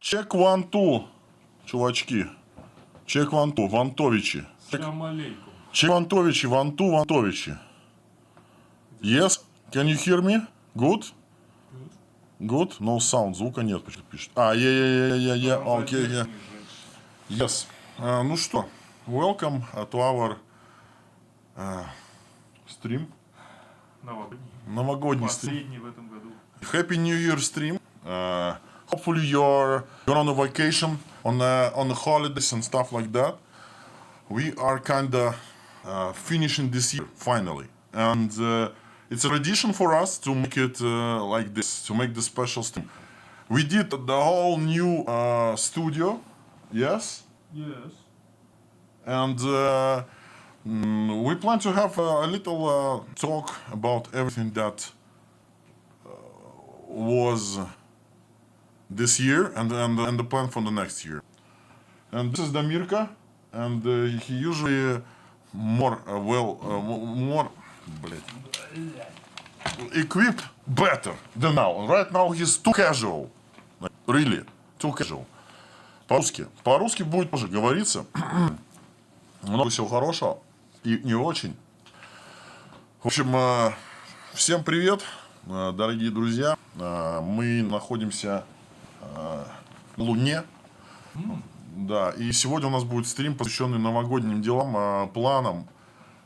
Check 1, 2, чувачки. Check 1, 2, Вантовичи. Салам алейкум. Check Вантовичи, 1, 2, Вантовичи. Yes? Can you hear me? Good? Good? No sound, звука нет, пишет. Окей, yeah. Yes. Ну что, welcome to our stream. Новогодний стрим. Последний в этом году. Happy New Year stream. Hopefully you're on a vacation, on the holidays and stuff like that. We are kinda finishing this year finally, and it's a tradition for us to make it like this, to make the special stream. We did the whole new studio, yes, Yes. and we plan to have a little talk about everything that was this year and the plan for the next year. And this is Damirka, and he usually more equipped better than now. And right now he's too casual, like, really too casual. По-русски будет тоже говориться. Много всего хорошего и не очень. В общем, всем привет, дорогие друзья. Мы находимся на Луне. Да, и сегодня у нас будет стрим, посвященный новогодним делам, планам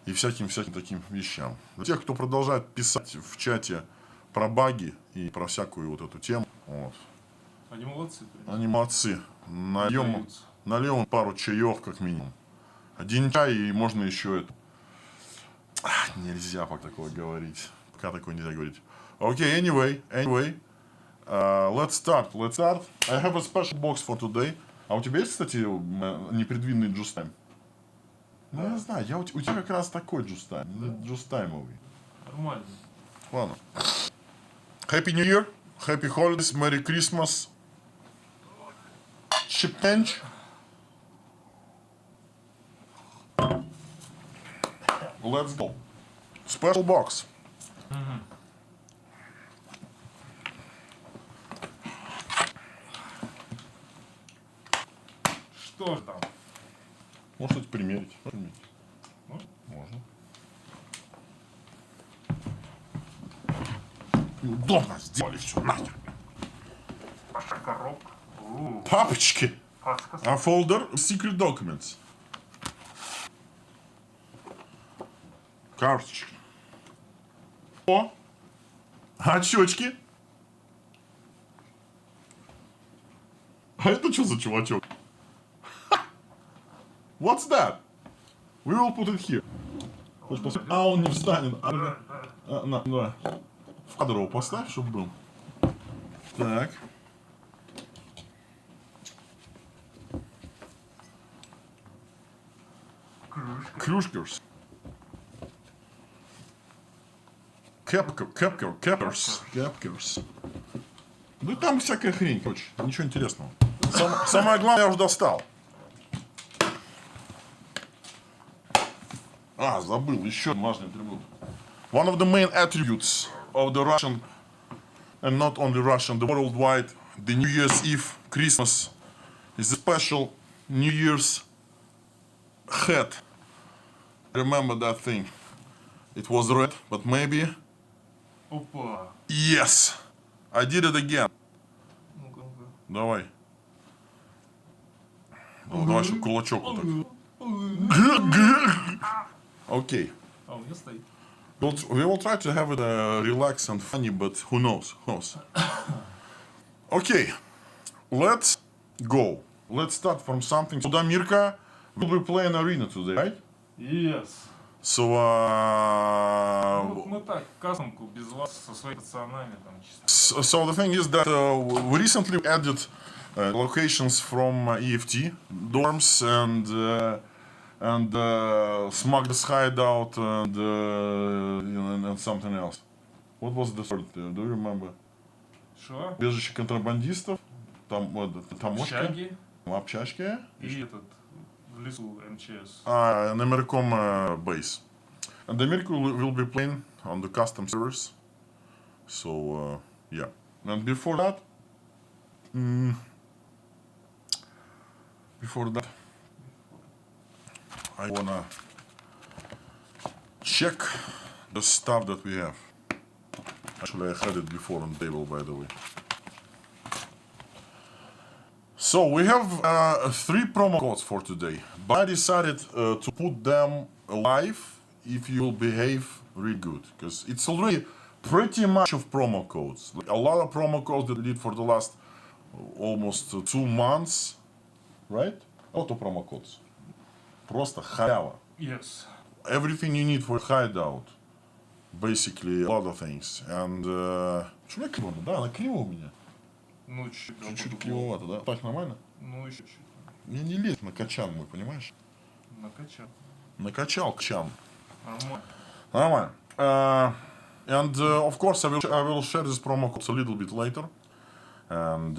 и всяким таким вещам. Для тех, кто продолжает писать в чате про баги и про всякую вот эту тему. Вот. Они молодцы. Они молодцы. Нальем пару чаев, как минимум. Один чай, и можно еще это. Нельзя пока такое говорить. Пока такое нельзя говорить. Okay, anyway. Let's start. I have a special box for today. А у тебя есть, кстати, непредвиденный джустайм? Ну, я знаю, у тебя как раз такой джустайм. Джустаймовый. Нормально. Ладно. Happy New Year, Happy Holidays, Merry Christmas. Чипенч. Let's go. Special box. Что ж там? Можешь что-то примерить. Можно. Неудобно сделали все нахер. Ваша коробка. Папочки. А folder Secret Documents. Карточки. О! Очечки. А это что за чувачок? What's that? We will put it here. А он не встанет. Да. В кадр его поставь, чтобы был. Так. Кружкерс. Кепкерс. Ну и там всякая хрень, короче. Ничего интересного. Самое главное я уже достал. Забыл, еще важный атрибут. One of the main attributes of the Russian, and not only Russian, the worldwide, the New Year's Eve, Christmas, is a special New Year's hat. Remember that thing? It was red, but maybe... Опа. Yes! I did it again. Ну-ка. Давай. Давай, чтобы кулачок вот так. Okay. А у меня стоит. We will try to have it relaxed and funny, but who knows? Okay, let's go. Let's start from something. So, Damirka will be playing arena today, right? Yes. So, Мы так, кастомку без вас, со своими пацанами там чисто. so the thing is that we recently added locations from EFT dorms and Smugglers Hideout and something else. What was the third? Do you remember? Что? Убежище контрабандистов, там Общаги. Общачки. И этот, в лесу МЧС. And Americom base. And the America will be playing on the custom servers. So, yeah. And before that, before that, I wanna check the stuff that we have. Actually, I had it before on table, by the way. So we have 3 promo codes for today, but I decided to put them live if you will behave really good, because it's already pretty much of promo codes. Like a lot of promo codes that we did for the last almost 2 months, right? A lot of promo codes. Просто халява. Yes. Everything you need for hideout. Basically, a lot of things. And... Что у меня криво? Да, она криво у меня. Ну, чуть-чуть. Чуть-чуть кривовато, да? Так нормально? Ну, еще чуть. Мне не лезет на качан мой, понимаешь? Накачал. Накачал качан. Нормально. Нормально. And of course, I will share this promo code a little bit later. And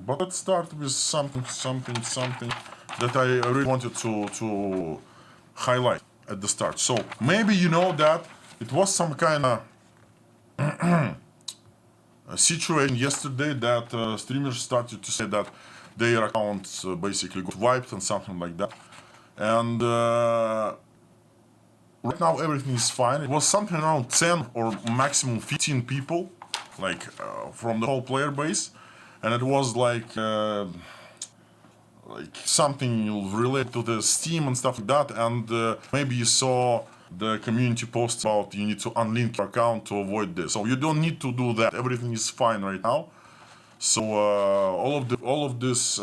but let's start with something that I really wanted to highlight at the start. So maybe you know that it was some kind of situation yesterday that streamers started to say that their accounts basically got wiped and something like that. And right now everything is fine. It was something around 10 or maximum 15 people, like from the whole player base, and it was like something related to the Steam and stuff like that. And maybe you saw the community posts about you need to unlink your account to avoid this. So you don't need to do that. Everything is fine right now. So all of these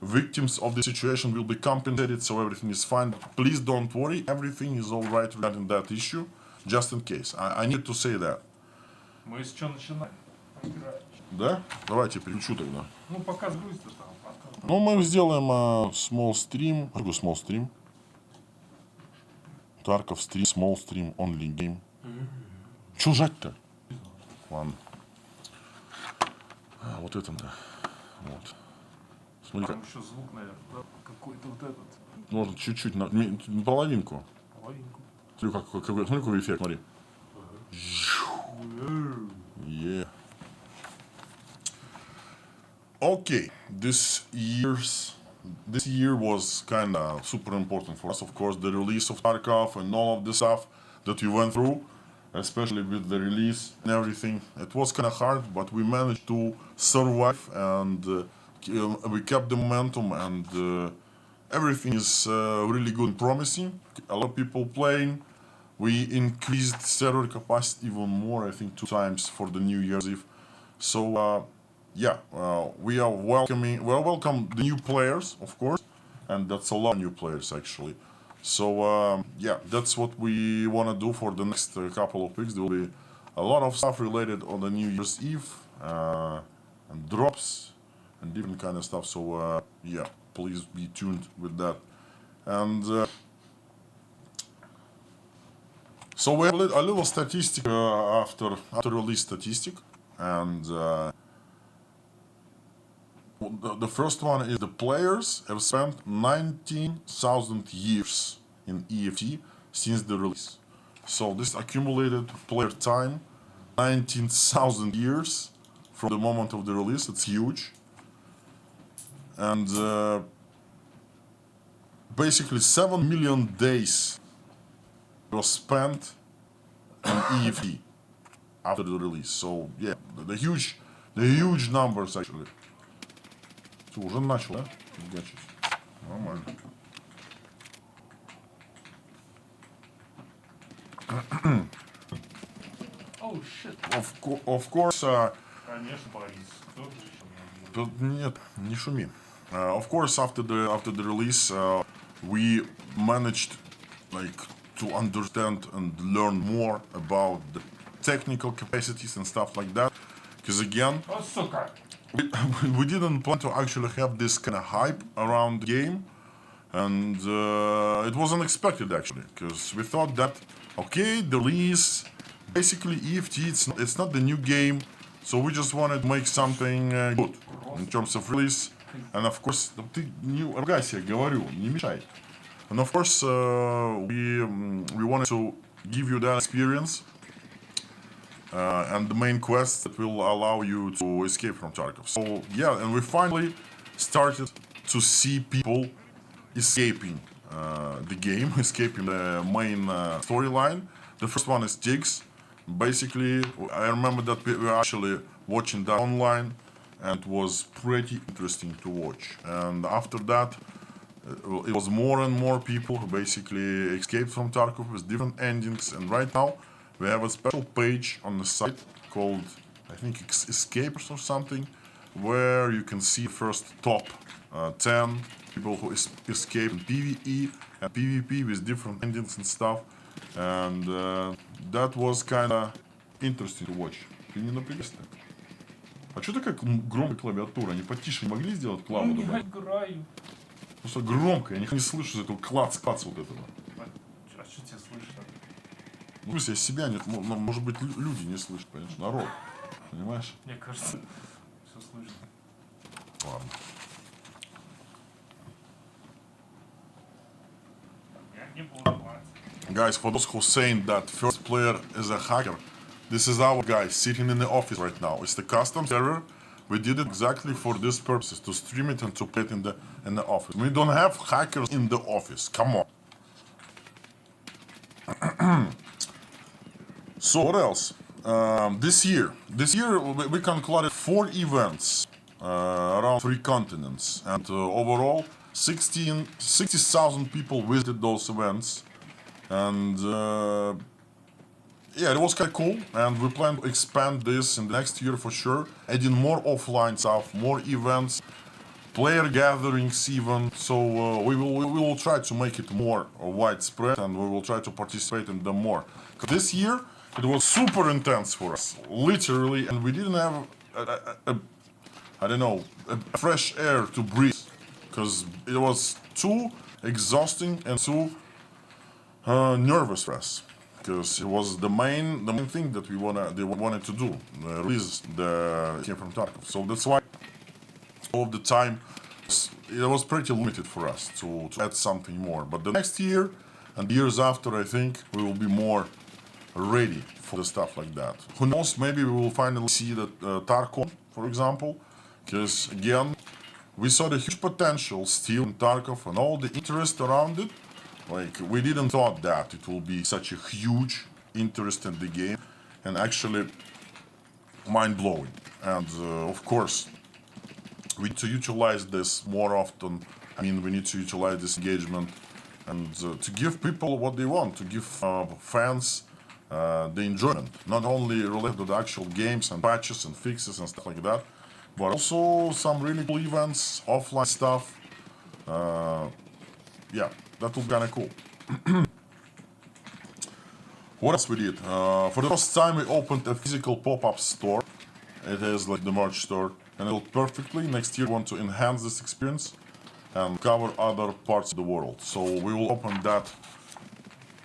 victims of the situation will be compensated. So everything is fine. Please don't worry. Everything is all right regarding that issue. Just in case. I need to say that. Мы с чего начинаем? Играть. Да? Давайте переключу тогда. Ну, пока сгрузится там. Пока. Ну, мы сделаем small stream. Какой small stream? Tarkov stream, small stream, only game. Чё жать-то? Ладно. Вот это да. Вот. Смотри, Там еще звук, наверное, да? Какой-то вот этот. можно чуть-чуть, половинку. Половинку. Смотри, какой эффект, смотри. Yeah. Okay, this year was kind of super important for us. Of course, the release of Tarkov and all of the stuff that we went through, especially with the release and everything. It was kind of hard, but we managed to survive, and we kept the momentum, and everything is really good and promising. A lot of people playing. We increased server capacity even more, I think 2 times for the New Year's Eve. So yeah, we welcome the new players, of course, and that's a lot of new players actually. So yeah, that's what we want to do for the next couple of weeks. There will be a lot of stuff related on the New Year's Eve, and drops and different kind of stuff. So yeah, please be tuned with that. And so we have a little statistic after release statistic, and the first one is the players have spent 19,000 years in EFT since the release. So this accumulated player time, 19,000 years from the moment of the release. It's huge. And basically 7 million days was spent in EFT after the release. So yeah, the huge numbers actually. Что, уже начал, да? Фигачить. Нормально. Oh shit. Of course. Конечно, Борис. Кто же еще? Нет, не шуми. Of course, after the release, we managed to understand and learn more about the technical capacities and stuff like that. Because again, О, сука! we didn't plan to actually have this kind of hype around the game, and it was unexpected actually, because we thought that okay, the release, basically EFT, it's not the new game, so we just wanted to make something good in terms of release, and of course, ты не ругайся, я говорю, не мешай. And of course, we wanted to give you that experience. And the main quest that will allow you to escape from Tarkov. So yeah, and we finally started to see people escaping the game, escaping the main storyline. The first one is Tiggs. Basically, I remember that we were actually watching that online, and it was pretty interesting to watch. And after that, it was more and more people who basically escaped from Tarkov with different endings. And right now, we have a special page on the site called, I think, Escapers or something, where you can see first top 10 people who escaped in PvE and PvP with different endings and stuff. And that was kind of interesting to watch. Ты не напрягайся так. А что такая громкая клавиатура? Они потише не могли сделать клаву Я добавить? играю. Просто громко, я не слышу из этого клац-клац вот этого. А что тебя слышно? Ну, я себя не... Может быть, люди не слышат, понимаешь? Народ. Понимаешь? Мне кажется, все слышно. Ладно. Я не буду мать. Guys, for those who saying that first player is a hacker, this is our guy sitting in the office right now. It's the custom server. We did it exactly for this purposes, to stream it and to play it in the office. We don't have hackers in the office. Come on. So what else? This year we concluded 4 events around 3 continents, and overall 60,000 people visited those events. And yeah, it was kind of cool, and we plan to expand this in the next year for sure, adding more offline stuff, more events, player gatherings even. So we will try to make it more widespread, and we will try to participate in them more. 'Cause this year it was super intense for us, literally, and we didn't have a fresh air to breathe, because it was too exhausting and too nervous for us, because it was the main thing that they wanted to do, release the game from Tarkov. So that's why all of the time it was pretty limited for us to add something more. But the next year and the years after, I think we will be more ready for the stuff like that. Who knows? Maybe we will finally see that Tarkov, for example, because again, we saw the huge potential still in Tarkov and all the interest around it. Like, we didn't thought that it will be such a huge interest in the game, and actually mind-blowing. And of course, we need to utilize this more often. I mean, we need to utilize this engagement and to give people what they want, to give fans the enjoyment, not only related to the actual games and patches and fixes and stuff like that, but also some really cool events, offline stuff. Yeah, that will be kind of cool. What else we did? For the first time, we opened a physical pop-up store. It is like the merch store, and it will perfectly. Next year, we want to enhance this experience and cover other parts of the world. So we will open that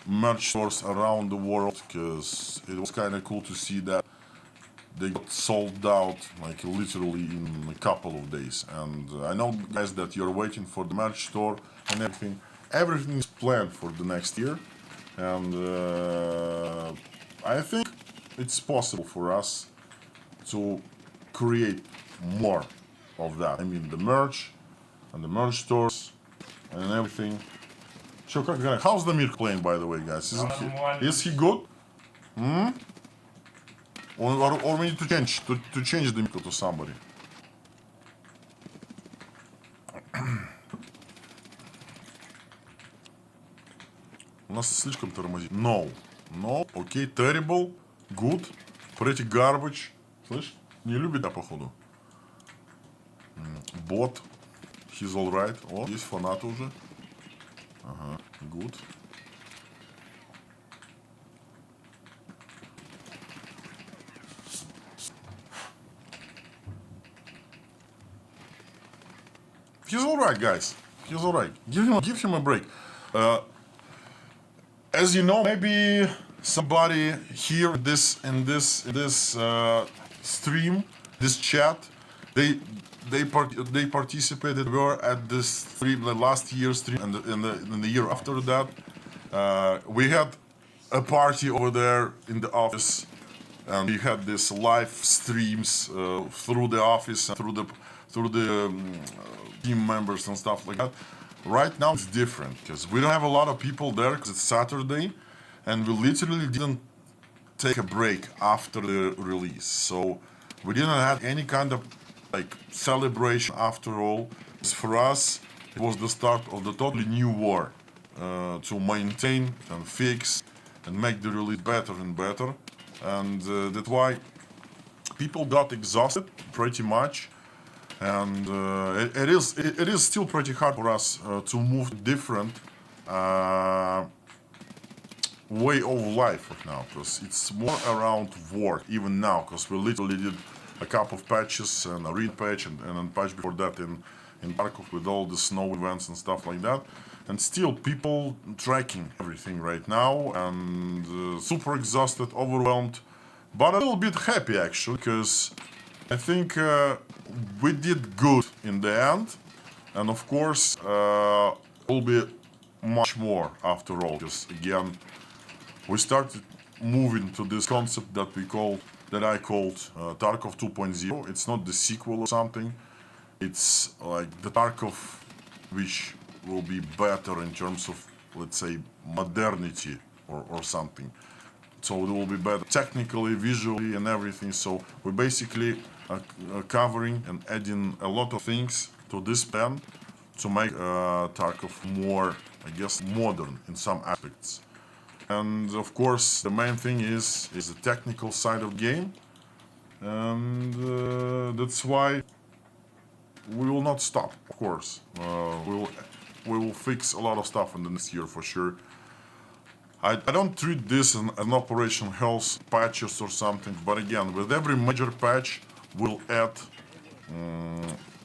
merch stores around the world, because it was kind of cool to see that they got sold out like literally in a couple of days. And I know, guys, that you're waiting for the merch store and everything. Everything is planned for the next year, and I think it's possible for us to create more of that. I mean, the merch and the merch stores and everything. So, how's the Mirk playing, by the way, guys? Is he good? Or we need to change the Mirk to somebody. У нас слишком тормозит. No, okay, terrible, good, pretty garbage. Слышь? Не любит, да, походу. Bot, he's alright. О, есть фанаты уже. Ага, good. He's alright, guys. He's alright. Give him a break. As you know, maybe somebody here in this stream, this chat, they participated. Were at this stream, the last year's stream, and in the year after that, we had a party over there in the office, and we had this live streams through the office and through the team members and stuff like that. Right now it's different because we don't have a lot of people there because it's Saturday, and we literally didn't take a break after the release. So we didn't have any kind of like celebration after all. For us, it was the start of the totally new war to maintain and fix and make the release better and better. And that's why people got exhausted pretty much. And it is still pretty hard for us to move to different way of life right now, because it's more around work even now, because we literally did a couple of patches and a read patch and a patch before that in Tarkov with all the snow events and stuff like that, and still people tracking everything right now and super exhausted, overwhelmed, but a little bit happy actually, because I think we did good in the end, and of course will be much more after all, because again we started moving to this concept that I called Tarkov 2.0. It's not the sequel or something. It's like the Tarkov which will be better in terms of, let's say, modernity or something. So it will be better technically, visually, and everything. So we're basically covering and adding a lot of things to this plan to make Tarkov more, I guess, modern in some aspects. And of course, the main thing is the technical side of the game, and that's why we will not stop. Of course, we will fix a lot of stuff in the next year for sure. I don't treat this as an Operation Health patches or something, but again, with every major patch, we'll add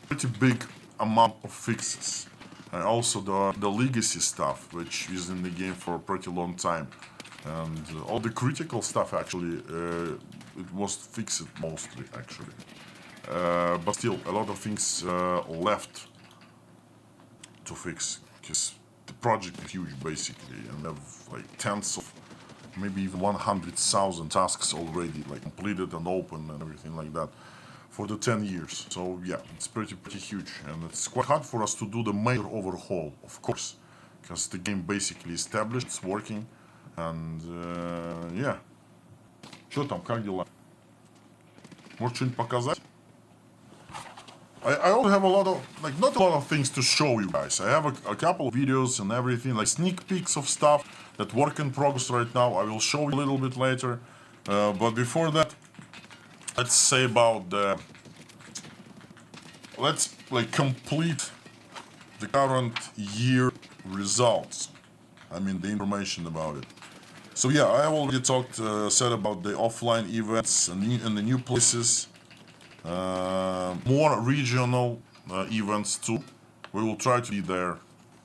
pretty big amount of fixes. And also the legacy stuff, which is in the game for a pretty long time. And all the critical stuff actually, it was fixed mostly actually. But still, a lot of things left to fix, because the project is huge basically, and have like tens of, maybe even 100,000 tasks already like completed and open and everything like that for the 10 years. So yeah, it's pretty huge, and it's quite hard for us to do the major overhaul, of course, because the game basically established, it's working, and yeah. Что там, как дела? Может, что-нибудь показать? I also have a lot of, like, not a lot of things to show you guys. I have a couple of videos and everything, like sneak peeks of stuff that work in progress right now. I will show you a little bit later. But before that, let's say about the, let's like complete the current year results. I mean the information about it. So yeah, I already said about the offline events and the new places. More regional events too. We will try to be there.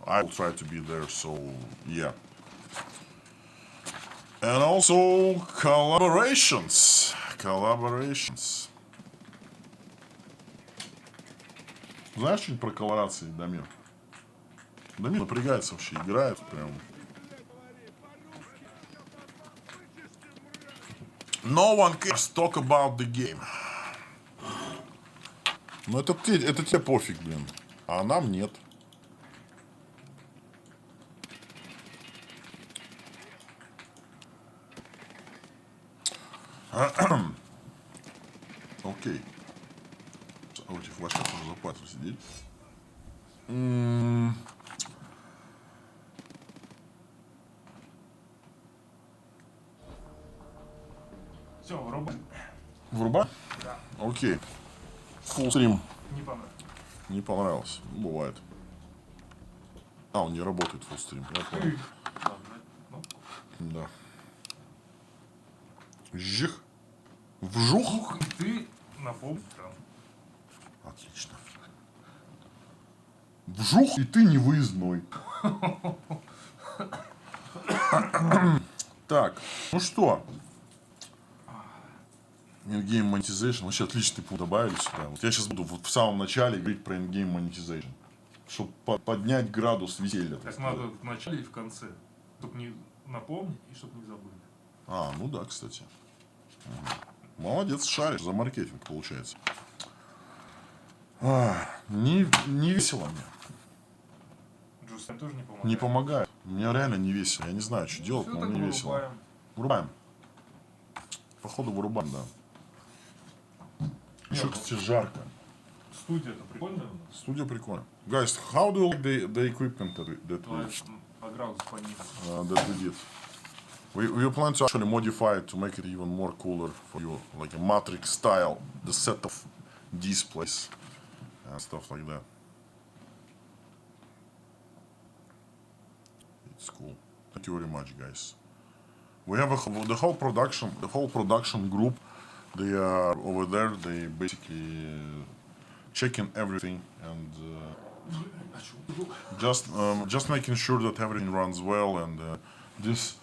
I will try to be there, so yeah. And also collaborations. Знаешь что-нибудь про коллаборации, Дамир? Дамир напрягается вообще, играет прям. No one cares talk about the game. Ну это тебе пофиг, блин. А нам нет. Окей. А у этих флешках уже за пальцем сидеть. Все, врубай. Врубай? Да. Окей. Full стрим. Не понравилось. Не понравился. Бывает. А, он не работает full стрим. Я понял. Да. Жих. Вжух. Ух, ты напомнил. Отлично. Вжух, и ты не выездной. Так, ну что? In-game monetization. Вообще отличный пункт добавили сюда. Вот я сейчас буду в самом начале говорить про in-game monetization, чтобы поднять градус веселья. Так надо в начале и в конце. Только не напомни и чтобы не забыли. А, ну да, кстати. Молодец, шаришь за маркетинг, получается. Не весело мне. Джустайн тоже не помогает. Не помогает. Мне реально не весело. Я не знаю, что делать, Всё но так мне весело. вырубаем. Вырубаем. Походу вырубаем, да. Еще, кстати, жарко. Студия-то прикольная у нас. Студия прикольная. Guys, how do you like the equipment that Давай по градусу поднимем. we did? We plan to actually modify it to make it even more cooler for you, like a matrix style, the set of displays and stuff like that. It's cool. Thank you very much, guys. We have the whole production group. They are over there. They basically checking everything and just making sure that everything runs well and this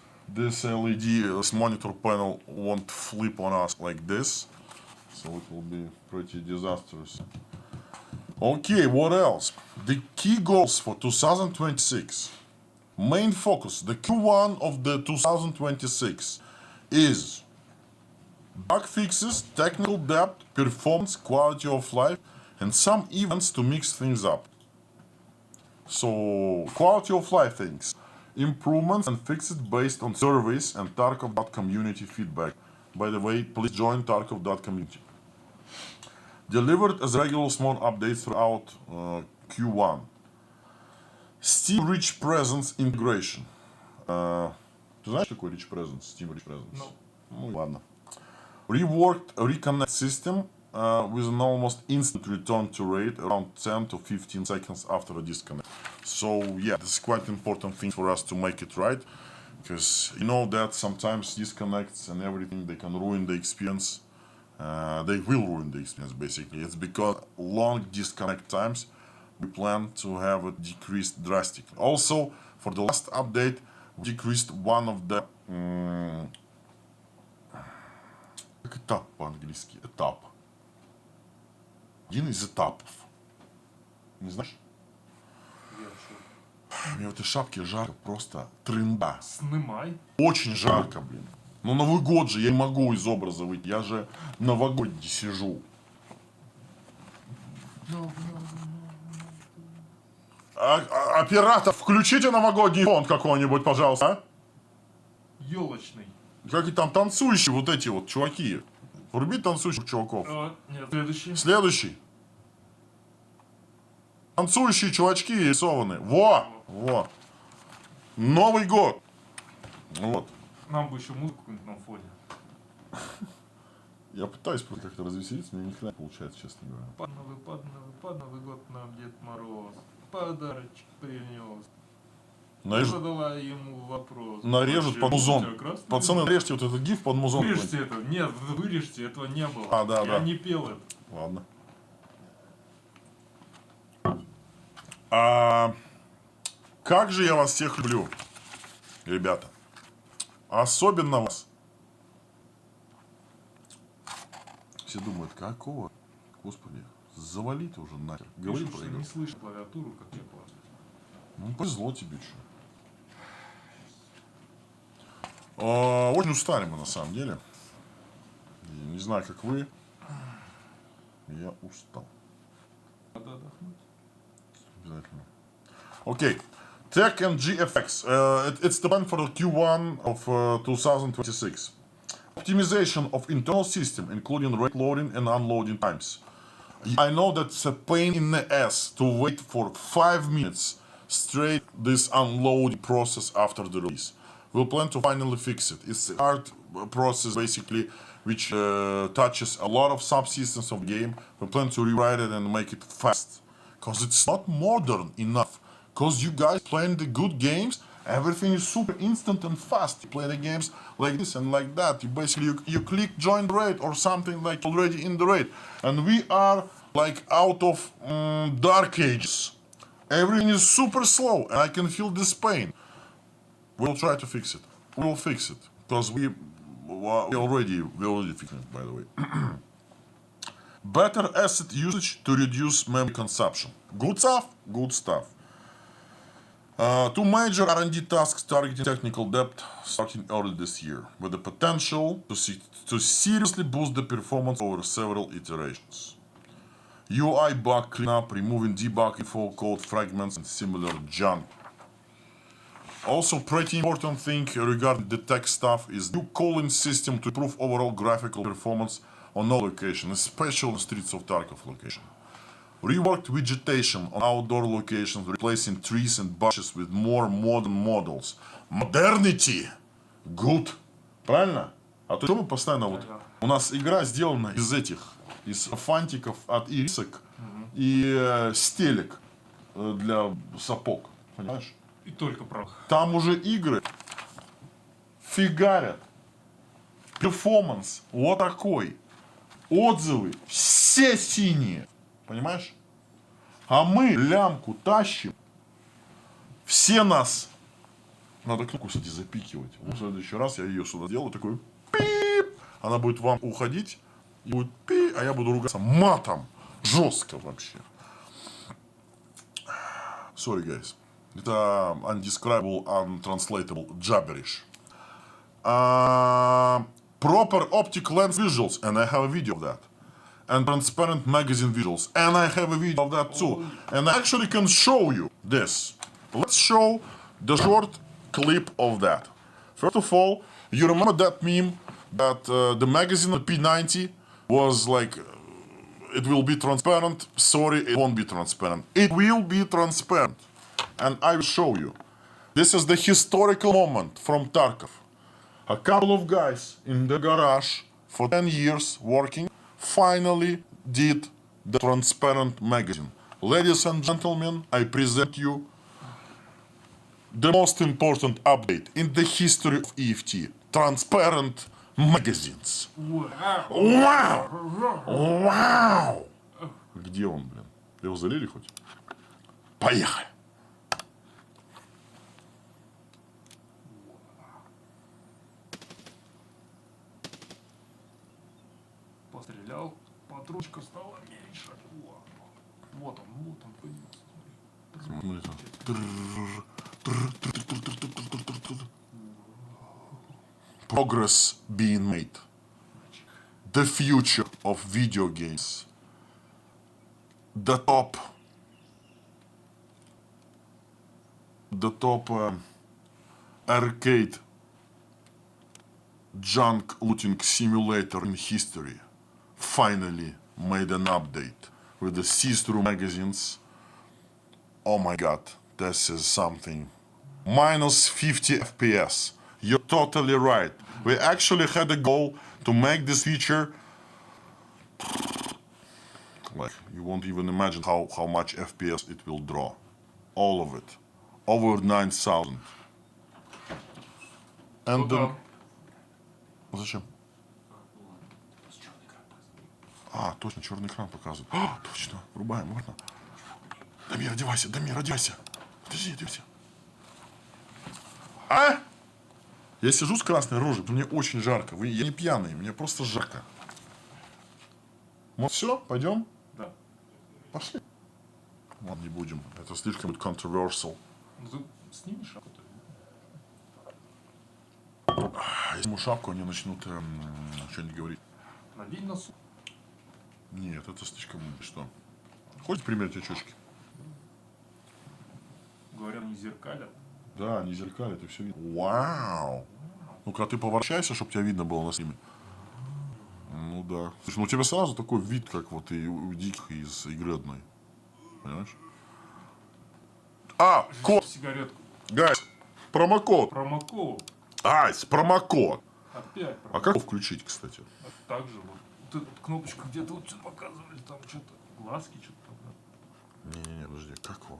LED, this monitor panel won't flip on us like this, so it will be pretty disastrous. Okay, what else? The key goals for 2026. Main focus, the Q1 of the 2026 is bug fixes, technical depth, performance, quality of life, and some events to mix things up. So, quality of life things. Improvements and fixes based on surveys and Tarkov.Community feedback. By the way, please join Tarkov.Community. Delivered as regular small updates throughout Q1. Steam Rich Presence Integration. Ты знаешь, что такое Rich Presence? Steam Rich Presence? No. Ну, ладно. Reworked reconnect system with an almost instant return to rate around 10 to 15 seconds after a disconnect. So yeah, this is quite important thing for us to make it right, because you know that sometimes disconnects and everything, they can ruin the experience. They will ruin the experience basically. It's because long disconnect times we plan to have it decreased drastically. Also, for the last update, we decreased one of the как этап по-английски? Этап. Один из этапов. Не знаешь? Я в шоке. Мне в этой шапке жарко, просто трында. Снимай. Очень жарко, блин. Ну, Новый год же, я не могу из образа выйти. Я же новогодний сижу. Оператор, включите новогодний фон какой-нибудь, пожалуйста. А? Елочный. Как и там танцующие вот эти вот чуваки. Вруби танцующих чуваков. Нет, следующий. Следующий. Танцующие чувачки рисованы. Во! Во. Новый год. Вот. Нам бы еще музыку какую-нибудь на фоне. Я пытаюсь просто как-то развеселиться, но ни хрена не получается, честно говоря. Под Новый год нам Дед Мороз подарочек принес. Нарежут, Задала ему вопрос. нарежут под музон. Пацаны, нарежьте вот этот гиф под музон. Вырежьте это. Нет, вырежьте, этого не было. Да, Я да. не пел это. Ладно. Как же я вас всех люблю, ребята. Особенно вас. Все думают, какого? Господи, завали ты уже нахер. Говори Пишут, про что игру. не слышит клавиатуру, как я плачу. Ну, повезло тебе, что. Очень устали мы, на самом деле. И не знаю, как вы. Я устал. Надо отдохнуть. Обязательно. Okay. Tech and GFX. It's the plan for the Q1 of 2026. Optimization of internal system, including rate loading and unloading times. I know that's a pain in the ass to wait for 5 minutes straight this unloading process after the release. We'll plan to finally fix it. It's a hard process basically which touches a lot of subsystems of the game. We plan to rewrite it and make it fast. Because it's not modern enough. Because you guys playing the good games, everything is super instant and fast. You play the games like this and like that. You basically you click join the raid or something like already in the raid. And we are like out of dark ages. Everything is super slow and I can feel this pain. We'll try to fix it. We'll fix it. Because we already fixed it, by the way. Better asset usage to reduce memory consumption. Good stuff? Good stuff. 2 major R&D tasks targeting technical depth starting early this year, with the potential to seriously boost the performance over several iterations. UI bug cleanup, removing debug info, code fragments, and similar junk. Also, pretty important thing regarding the tech stuff is new calling system to improve overall graphical performance on all locations, especially on streets of Tarkov location. Reworked Vegetation on outdoor locations, replacing trees and bushes with more modern models. Modernity! Good! Правильно? А то что мы постоянно вот... У нас игра сделана из этих, из фантиков от ирисок и стелек для сапог. Понимаешь? И только про. Там уже игры фигарят. Перформанс вот такой. Отзывы все синие. Понимаешь? А мы лямку тащим. Все нас. Надо кнопку, кстати, запикивать. В следующий раз я ее сюда делаю, такой пип. Она будет вам уходить. И будет пип, а я буду ругаться матом. Жестко вообще. Sorry, guys. Это undescribable, untranslatable gibberish. Proper optic lens visuals, and I have a video of that. And transparent magazine visuals, and I have a video of that too. And I actually can show you this. Let's show the short clip of that. First of all, you remember that meme that the magazine P90 was like, it will be transparent. Sorry, it won't be transparent. It will be transparent. And I will show you. This is the historical moment from Tarkov. A couple of guys in the garage for 10 years working finally did the transparent magazine. Ladies and gentlemen, I present you the most important update in the history of EFT. Transparent magazines. Вау! Вау! Где он, блин? Его залили хоть? Поехали! Пострелял, патрончика стало меньше. Вот он, появился. Смотри там. Progress being made. The future of video games. The top arcade junk looting simulator in history finally made an update with the see-through magazines. Oh my god, this is something. Minus 50 FPS. You're totally right. We actually had a goal to make this feature. Like, you won't even imagine how much FPS it will draw. All of it. Over 9,000. And then... Зачем? А, точно, черный экран показывает. А, точно, врубаем, можно. Дамир, одевайся, одевайся. Подожди, одевайся. А? Я сижу с красной рожей, мне очень жарко. Я не пьяный, мне просто жарко. Вот все, пойдем? Да. Пошли. Ладно, не будем. Это слишком controversial. Ну, ты снимешь шапку? Если ему шапку, они начнут что-нибудь говорить. Надень носу. Нет, это слишком... Что? Хочешь примерить очечки? Говорят, не зеркалят. Да, не зеркалят, и все видно. Вау! Ну-ка, ты поворачивайся, чтобы тебя видно было на сниме. Ну да. Слушай, ну у тебя сразу такой вид, как вот и у диких из игры одной. Понимаешь? А, код! Сигаретку. Гайс, промокод. Промокод. Айс, промокод. Опять промокод. А как его включить, кстати? Так же вот. Вот эта кнопочка где-то вот что-то показывали, там что-то. Глазки что-то там. Да. Не-не-не, подожди, как его?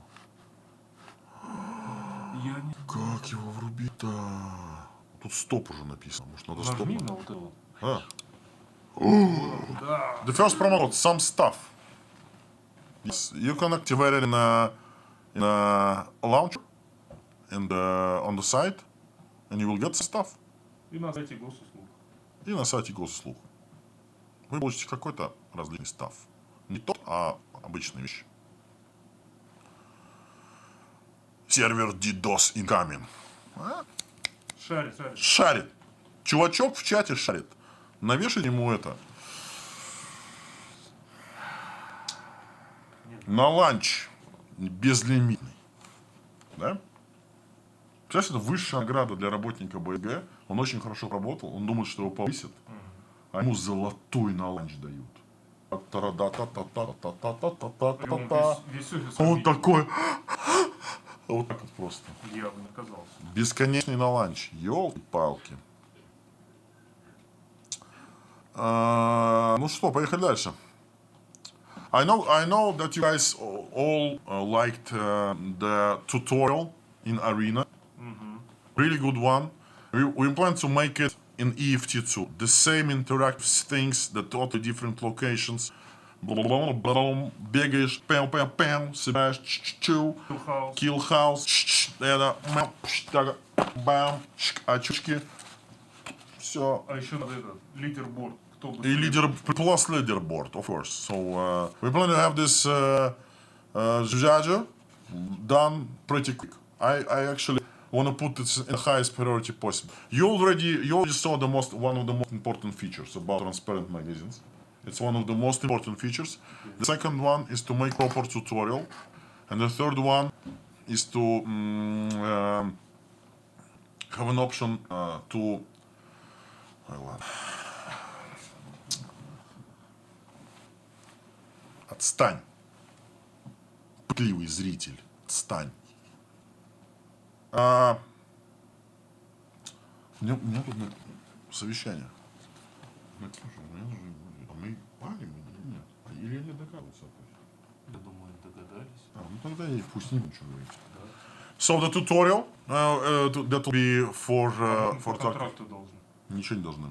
Я не... Как его врубить-то? Тут стоп уже написано. Может, надо стоп? Нажми на вот это вот. А. Да. The first promo code, some stuff. Yes, you can activate it in a launcher on the site, and you will get some stuff. И на сайте госуслуг. И на сайте госуслуг. Вы получите какой-то различный став. Не тот, а обычные вещи. Сервер DDoS incoming. А? Шарит. Шарит. Чувачок в чате шарит. Навешай ему это. на ланч безлимитный. Да? Сейчас это высшая награда для работника БГ. Он очень хорошо работал, он думает, что его повысят, а ему золотой на ланч дают. Он такой, вот так вот просто. Я бы наказался. Бесконечный на ланч. Ёлки-палки. Ну что, поехали дальше. I know that you guys all liked the tutorial in Arena. Really good one. We plan to make it in EFT too. The same interactive things, the totally different locations. Бегаешь, пэм, собираешь, kill house, это, бам, очки. Все. А еще надо этот лидерборд. И лидер, plus leaderboard, of course. So we plan to have this judge done pretty quick. I actually want to put it in the highest priority possible. You already saw one of the most important features about transparent magazines. It's one of the most important features. The second one is to make proper tutorial, and the third one is to have an option to. Отстань. Пытливый зритель. Отстань. У меня тут совещание. Мы палим или нет? Или они догадываются? Я думаю, догадались. Ну тогда и пусть не ничего говорить. So the tutorial that will be for контракты должны. Ничего не должны.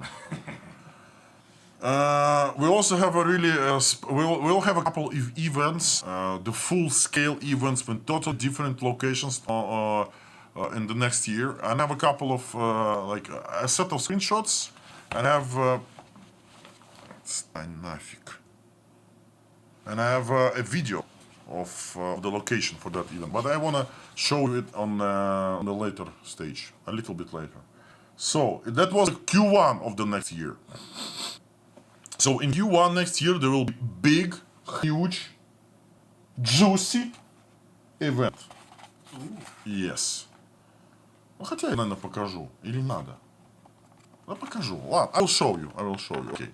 We also have a really we'll have a couple of events, the full scale events with total different locations in the next year. And I have a couple of like a set of screenshots, and I have and I have a video of the location for that event. But I wanna show you it on the later stage, a little bit later. So that was Q1 of the next year. So in Q1 next year there will be big, huge, juicy event. Yes. Ну хотя я, наверное, покажу. Или не надо? Да покажу. Ладно, I will show you. Okay.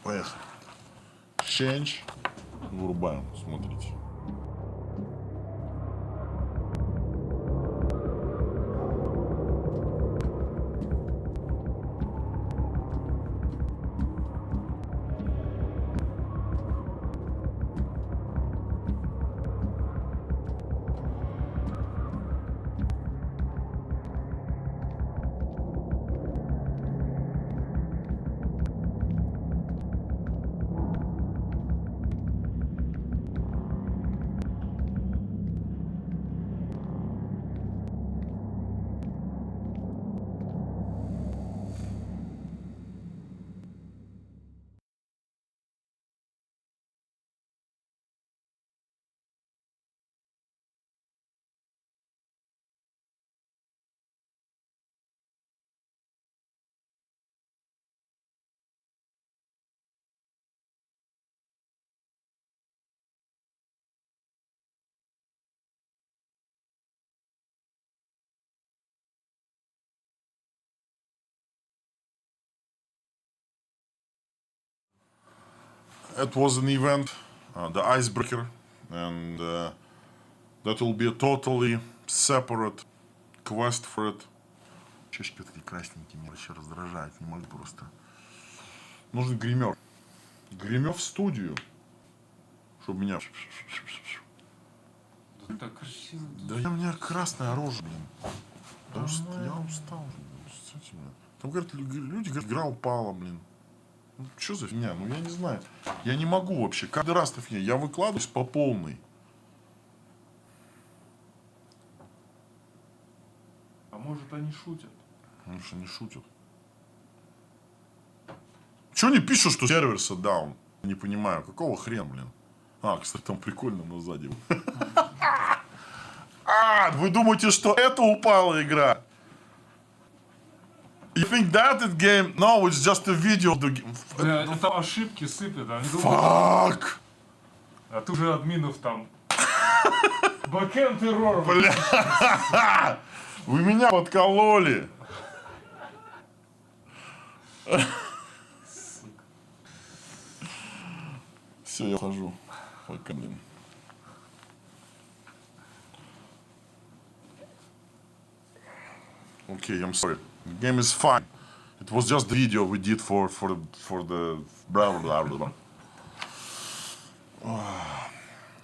Поехали. Change. Вырубаем, смотрите. It was an event, the Icebreaker, and that will be a totally separate quest for it. Чашки вот такие красненькие меня вообще раздражают, не могу просто. Нужен гример. Гример в студию, чтобы меня... Да так красиво. Да у меня красная рожа, блин. Я устал. Там говорят, люди говорят, игра упала, блин. Ну, что за фигня? Ну, я не знаю. Я не могу вообще. Каждый раз фигня. Я выкладываюсь по полной. А может они шутят? Ну, что не шутят. Чего не пишут, что сервер down? Не понимаю. Какого хрена, блин? А, кстати, там прикольно, но сзади. Вы думаете, что это упала игра? You think that is game? No, it's just a video of the game. Это ошибки сыпят, они думают, Fuck! а ты уже админов там. Backend error. Бля! Вы меня подкололи! Все, я ухожу. Пока, блин. Okay, I'm sorry. The game is fine. It was just the video we did for the blah blah blah blah.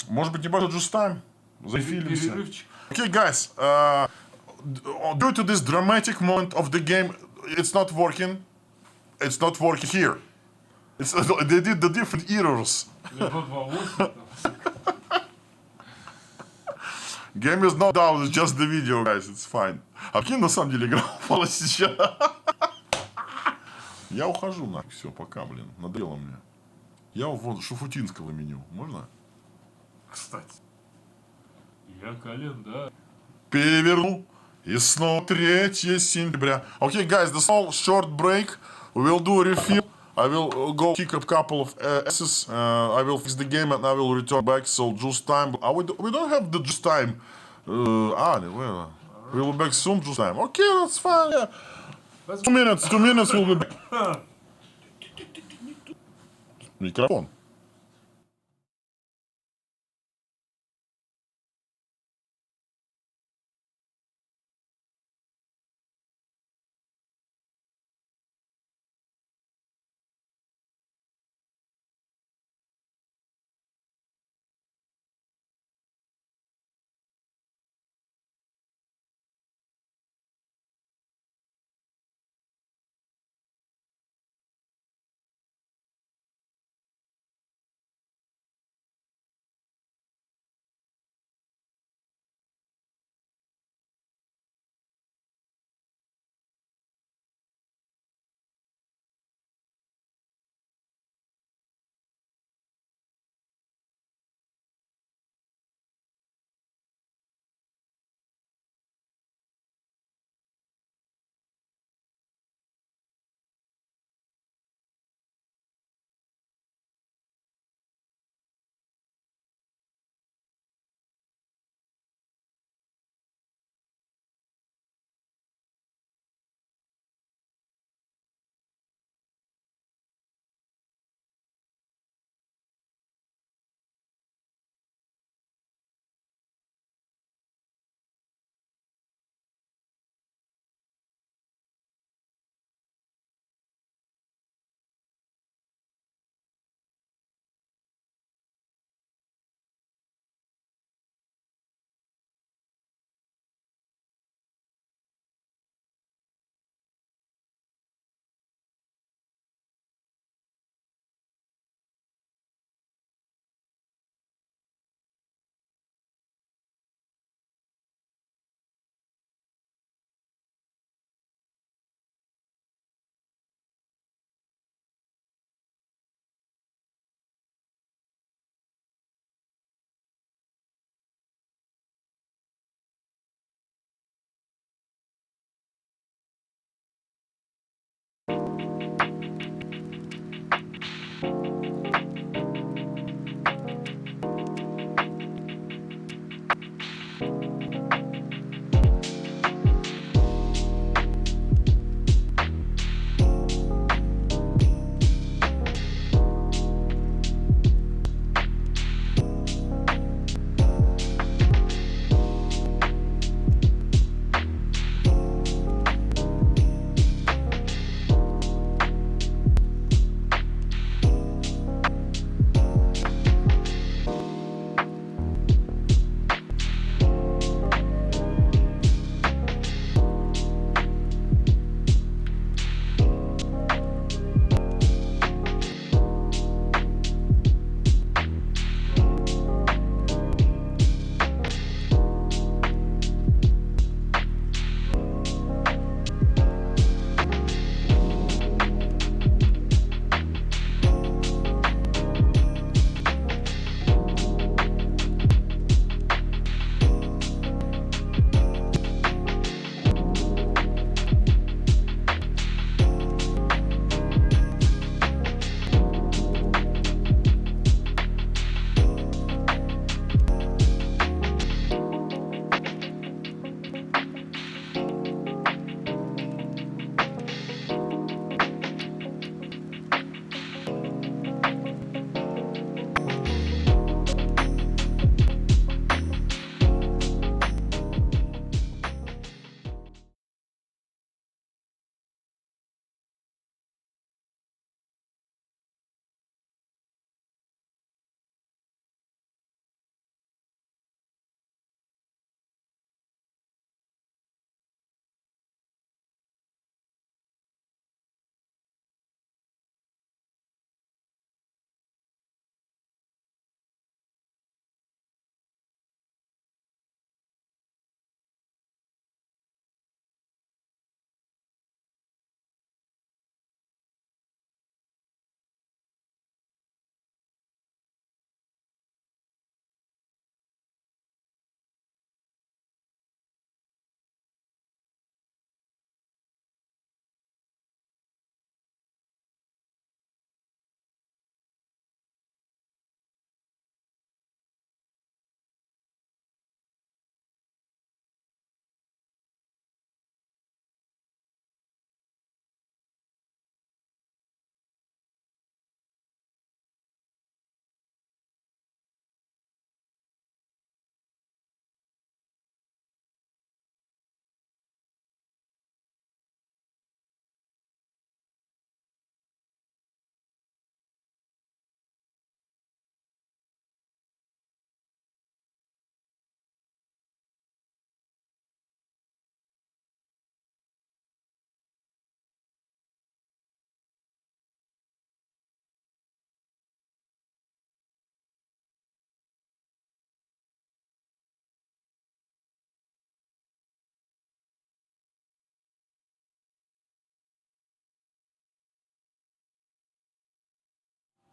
Может быть, небольшой just time? Зафилимся. Перерывчик. Okay, guys. Due to this dramatic moment of the game, it's not working. It's not working here. They did the different errors. 228. Game is not down, it's just the video, guys, it's fine. А прикинь, на самом деле игра упала сейчас. Я ухожу нахуй, все, пока, блин, надоело мне. Я вон шуфутинского меню, можно? Кстати. Я календарь. Переверну, и снова 3 сентября. Okay, guys, the small short break. We will do a refill. I will go kick a couple of S's. I will fix the game and I will return back. So just time. We don't have the just time. Well, we'll be back soon. Just time. Okay, that's fine. Yeah. 2 minutes. 2 minutes. We'll be back. Микрофон.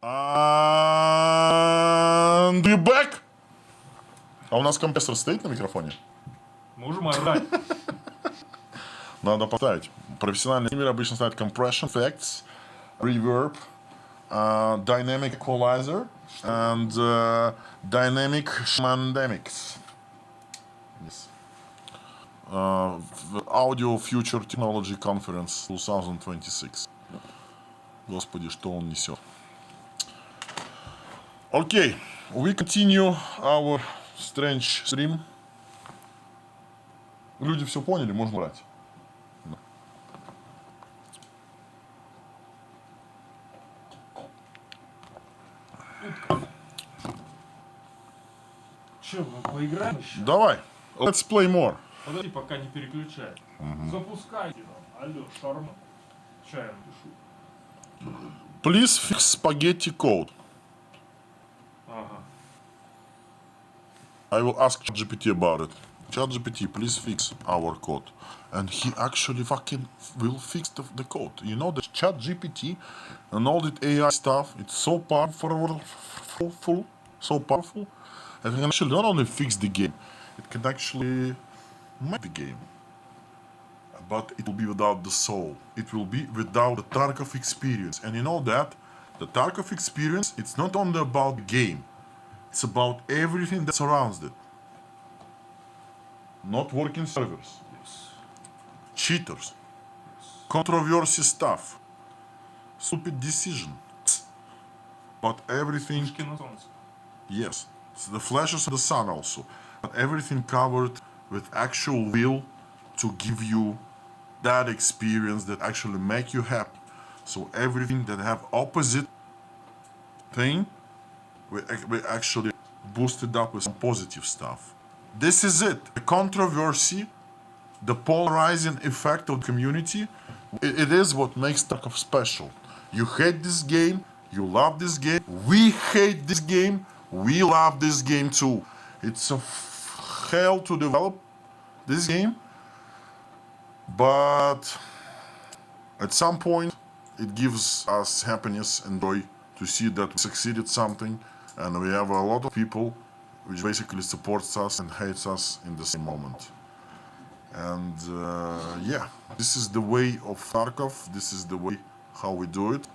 And we back! А у нас компрессор стоит на микрофоне? Можем орать. Надо поставить. Профессиональные стримеры обычно ставят compression effects, reverb, dynamic equalizer and dynamic shamandemics. Yes. Audio Future Technology Conference 2026. Господи, что он несет. Okay, we continue our strange stream. Люди все поняли, можно брать. Че, мы поиграем еще? Давай, let's play more. Подожди, пока не переключай. Запускайте нам. Алло, шарма. Чаем пишу. Please fix spaghetti code. Ага. I will ask ChatGPT about it. ChatGPT, please fix our code. And he actually fucking will fix the code. You know, the ChatGPT and all that AI stuff, it's so powerful, so powerful. It can actually not only fix the game, it can actually make the game. But it will be without the soul. It will be without the Tarkov experience. And you know that the Tarkov experience, it's not only about the game. It's about everything that surrounds it. Not working servers, Yes. cheaters, controversy stuff, stupid decisions. But everything, Пушки на солнце. yes, it's the flashes of the sun also. But everything covered with actual will to give you that experience that actually make you happy. So everything that have opposite thing, we actually boosted up with some positive stuff. This is it. The controversy, the polarizing effect of the community, it is what makes Tarkov special. You hate this game, you love this game, we hate this game, we love this game too. It's a hell to develop this game, but at some point it gives us happiness and joy to see that we succeeded something, and we have a lot of people which basically supports us and hates us in the same moment. And yeah, this is the way of Tarkov, this is the way how we do it.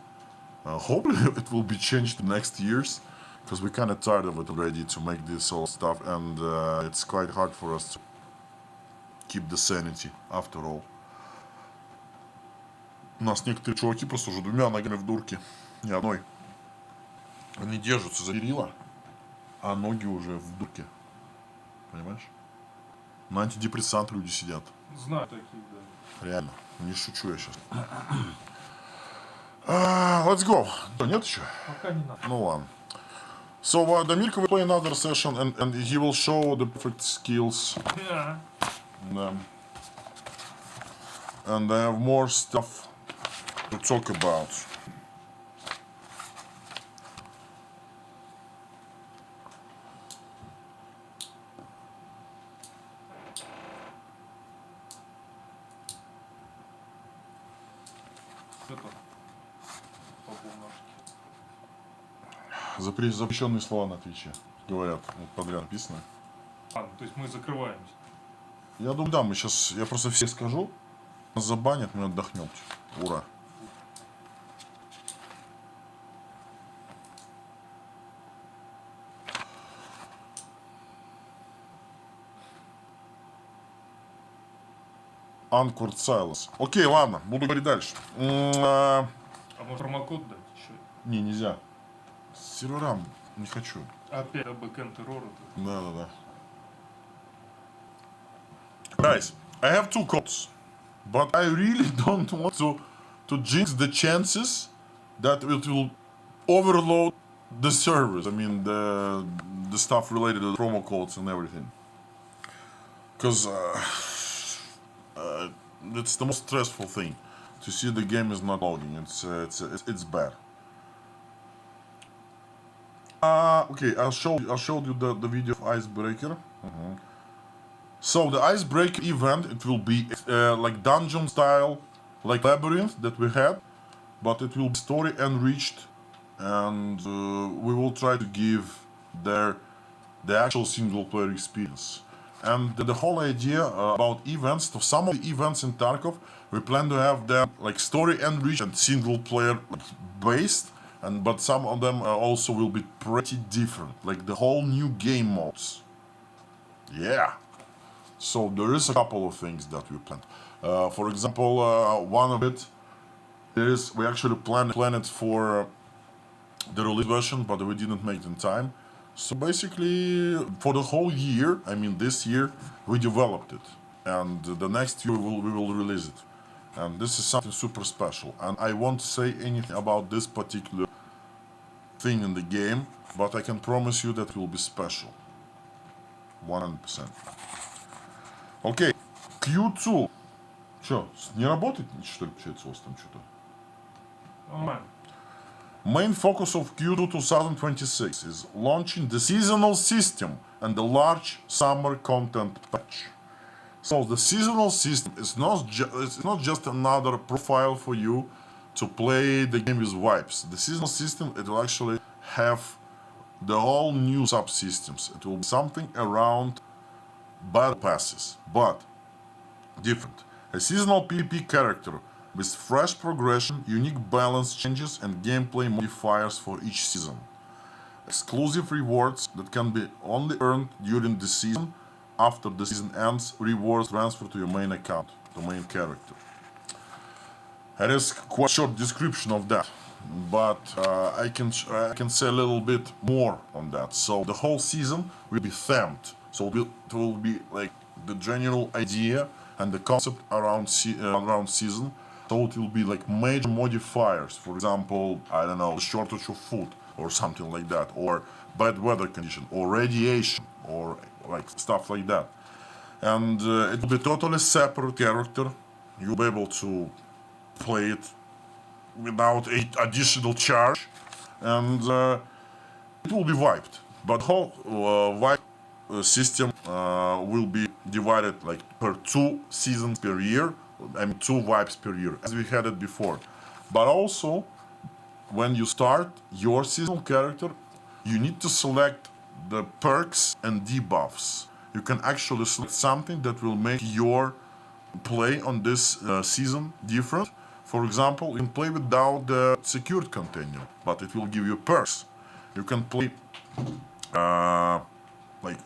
Hopefully it will be changed in next years, because we're kind of tired of it already to make this all stuff, and it's quite hard for us to keep the sanity after all. У нас некоторые чуваки просто уже двумя ногами в дурке, не одной. Они держатся за перила, а ноги уже в дурке. Понимаешь? На антидепрессант люди сидят. Знаю таких, да. Реально. Не шучу я сейчас. Let's go. Что, нет еще? Пока не надо. Ну ладно. So Damirko will play another session and he will show the perfect skills. Yeah. And I have more stuff to talk about. Это по бумажке. Запрещенные слова на Твиче. Говорят, вот подряд написано. А, ну, то есть мы закрываемся. Я думаю, да, мы сейчас, я просто все скажу. Нас забанят, мы отдохнем. Ура. Anchored Silence. Окей, ладно, буду говорить дальше. А может промокод дать еще? Не, нельзя. С серверам не хочу. Опять Backend террор. Да. Guys, I have two codes, but I really don't want to jinx the chances that it will overload the servers. I mean, the stuff related to the promo codes and everything. Because it's the most stressful thing to see the game is not loading. It's bad. Okay, I'll show you the video of Icebreaker. So the Icebreaker event, it will be like dungeon style, like labyrinth that we had, but it will be story enriched and we will try to give the actual single player experience. And the whole idea about events, so some of the events in Tarkov, we plan to have them like story enriched and single player based, but some of them also will be pretty different, like the whole new game modes. Yeah. So there is a couple of things that we planned. For example, one of it is we actually planned it for the release version, but we didn't make it in time. So basically, for the whole year, I mean this year, we developed it, and the next year we will release it. And this is something super special. And I won't say anything about this particular thing in the game, but I can promise you that it will be special. 100%. Окей, Q2. Че, не работает, что ли, получается, у вас там что-то? Нормально. Main focus of Q2 2026 is launching the seasonal system and the large summer content patch. So the seasonal system is it's not just another profile for you to play the game with vibes. The seasonal system, it will actually have the all new subsystems. It will be something around battle passes, but different. A seasonal PvP character with fresh progression, unique balance changes, and gameplay modifiers for each season. Exclusive rewards that can be only earned during the season. After the season ends, rewards transfer to your main account, the main character. It is quite a short description of that, but I can say a little bit more on that. So the whole season will be themed. So it will be like the general idea and the concept around season. So it will be like major modifiers. For example, I don't know, shortage of food or something like that, or bad weather condition, or radiation, or like stuff like that. And it will be totally separate character. You'll be able to play it without additional charge, and it will be wiped. But whole wipe system will be divided like per 2 seasons per year. I mean 2 wipes per year, as we had it before. But also, when you start your seasonal character, you need to select the perks and debuffs. You can actually select something that will make your play on this season different. For example, you can play without the secured container, but it will give you perks. You can play like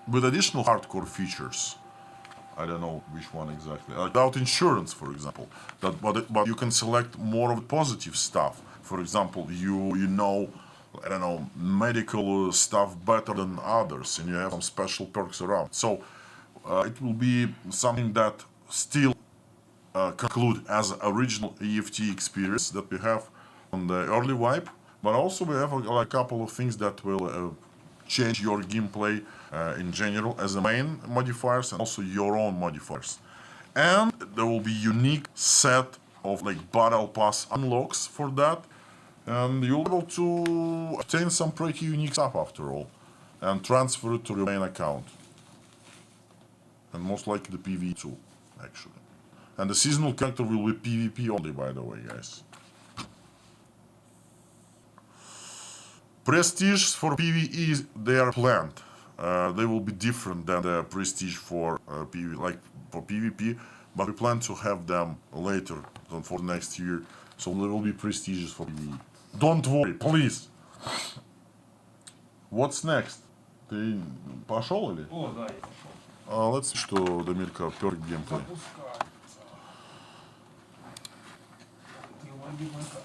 with additional hardcore features. I don't know which one exactly. Without insurance, for example. But you can select more of positive stuff. For example, you know, I don't know, medical stuff better than others, and you have some special perks around. So it will be something that still conclude as original EFT experience that we have on the early wipe, but also we have a couple of things that will change your gameplay in general as the main modifiers and also your own modifiers. And there will be unique set of like battle pass unlocks for that, and you'll be able to obtain some pretty unique stuff after all and transfer it to your main account, and most likely the PvE too, actually. And the seasonal character will be PvP only, by the way, guys. Prestige for PvE, they are planned. They will be different than the prestige for PvP, but we plan to have them later than for next year. So there will be prestiges for PvE. Don't worry, please. What's next? Ты пошел или? О, да, я пошел. Let's see, что Дамирка перк геймплей. Запускается. Ты лоббимая карта.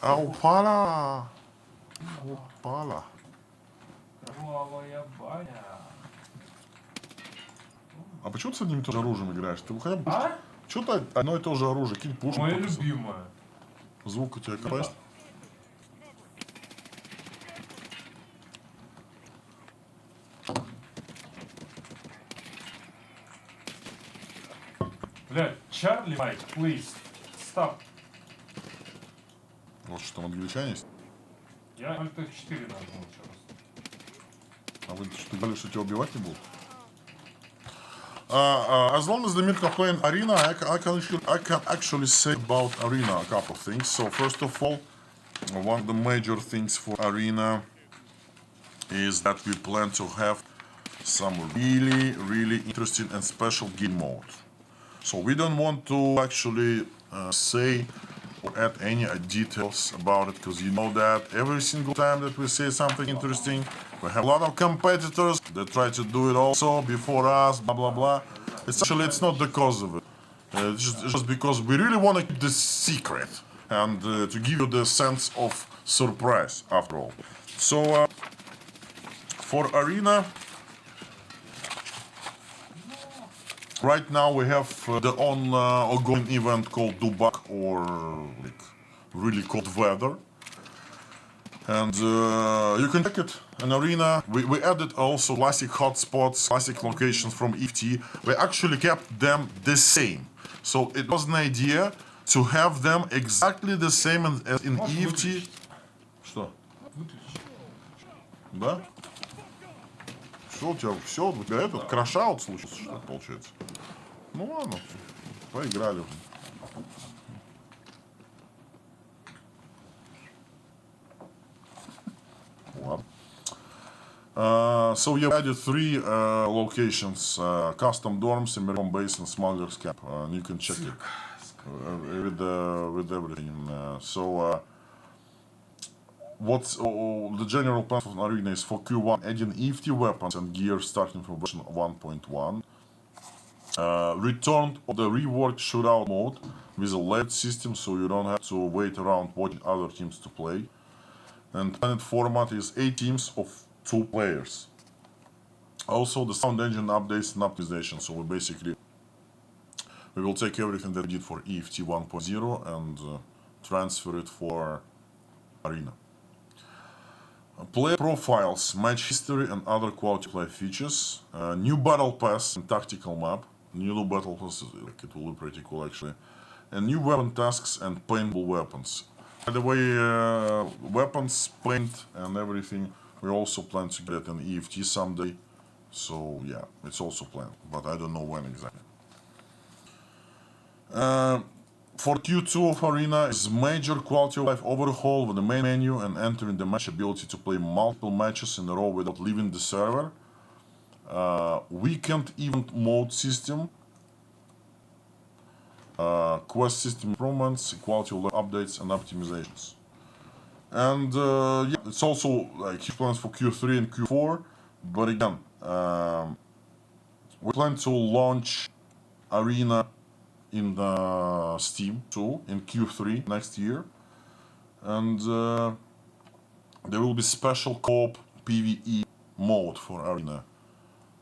Опала! Опала! Кровавая баня. А почему ты с одним и тем же оружием играешь? Ты хотя бы А? что-то одно и то же оружие, кинь пушку. Моя любимая. Звук у тебя капает. Блядь, Чарли Майк, please, stop. Вот что там англичане есть. Я Alt F4 нажму сейчас. А вы что, говорили, что тебя убивать не будут? As long as the Mirka playing Arena, I can actually say about Arena a couple of things. So first of all, one of the major things for Arena is that we plan to have some really interesting and special game mode. So we don't want to actually say or add any details about it, because you know that every single time that we say something interesting, we have a lot of competitors that try to do it also before us, blah blah blah. It's not the cause of it. It's just because we really want to keep this secret and to give you the sense of surprise after all. So for Arena, right now we have the ongoing event called Dubak, or like really cold weather. And you can check it in Arena. We added also classic hotspots, classic locations from EFT. We actually kept them the same. So it was an idea to have them exactly the same as in EFT. Что? Да? Что у тебя этот крашаут случился, что ли, получается? Ну ладно, поиграли уже. Ладно. So you added 3 locations, custom dorms, American base, and smuggler's camp. You can check it with everything. What's the general plan for Arena is for Q1 adding EFT weapons and gear starting from version 1.1. Return of the Reworked Shootout mode with a LED system, so you don't have to wait around watching other teams to play. And planned format is 8 teams of 2 players. Also the sound engine updates and optimization, so we will take everything that we did for EFT 1.0 and transfer it for Arena. Player profiles, match history, and other quality of life features. New battle pass and tactical map. New battle pass, like, it will be pretty cool actually. And new weapon tasks and paintable weapons. By the way, weapons, paint, and everything, we also plan to get an EFT someday. So yeah, it's also planned, but I don't know when exactly. For Q2 of Arena is major quality of life overhaul with the main menu and entering the match ability to play multiple matches in a row without leaving the server. Weekend event mode system. Quest system improvements, quality of life updates, and optimizations. And yeah, it's also like huge plans for Q3 and Q4. But again, we plan to launch Arena in the Steam too in Q3 next year, and there will be special co-op PvE mode for Arena.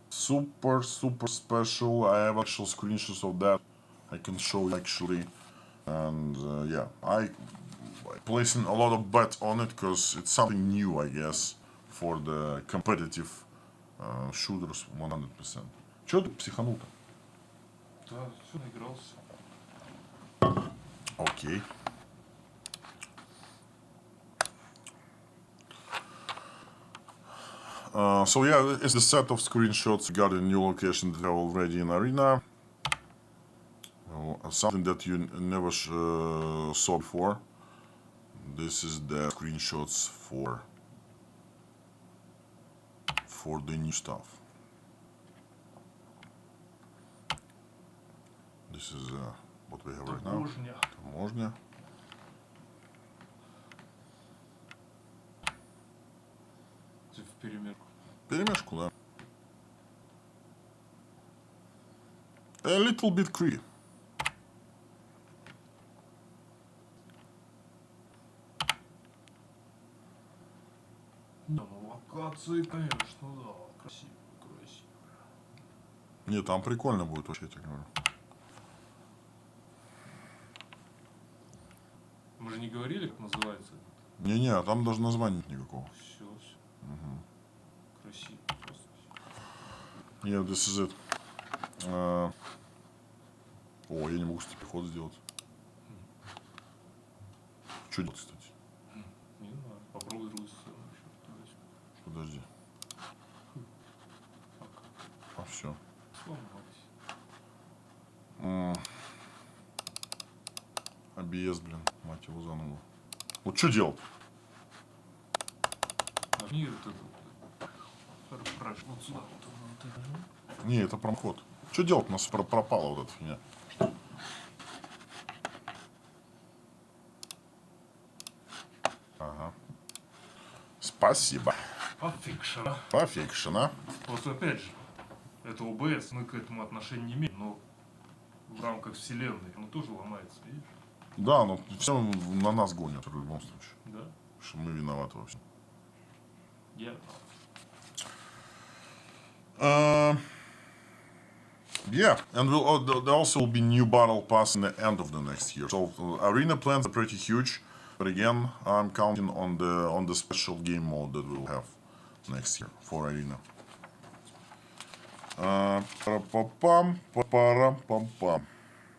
Super special. I have actual screenshots of that. I can show you actually, and yeah, I placing a lot of bet on it because it's something new, I guess, for the competitive shooters 100%. Чё ты психанул-то? Да, все наигрался. Okay. So yeah, it's the set of screenshots regarding new locations that are already in Arena. Something that you never saw before. This is the screenshots for the new stuff. This is what we have right now. Таможня. Ты вперемешку. Перемешку, да. A little bit creepy. Да, ну локации, конечно, да. Красиво. Не, там прикольно будет вообще, я тебе говорю. Мы же не говорили, как называется этот? Не-не, там даже названия нет никакого. Все. Угу. Красиво просто. Yeah, this is it. О, я не могу переход сделать. Что делать, кстати? Не знаю. Попробуй другую сторону еще. Подожди. А все. Сломалось. ABS, блин, мать его заново. Вот что делать? Нажми вот это. Вот сюда. Вот это. Не, это промход. Что делать? У нас пропала вот эта фигня. Ага. Спасибо. Пофикшена. Пофикшена. Просто опять же, это ОБС, мы к этому отношения не имеем, но в рамках вселенной оно тоже ломается, видишь? Да, но все на нас гонят в любом случае. Да? Что мы виноваты во всем. Я. Yeah, and there also will be new battle pass in the end of the next year. So arena plans are pretty huge, but again, I'm counting on the special game mode that we'll have next year for arena. Пара-па-пам, пара-пам-пам.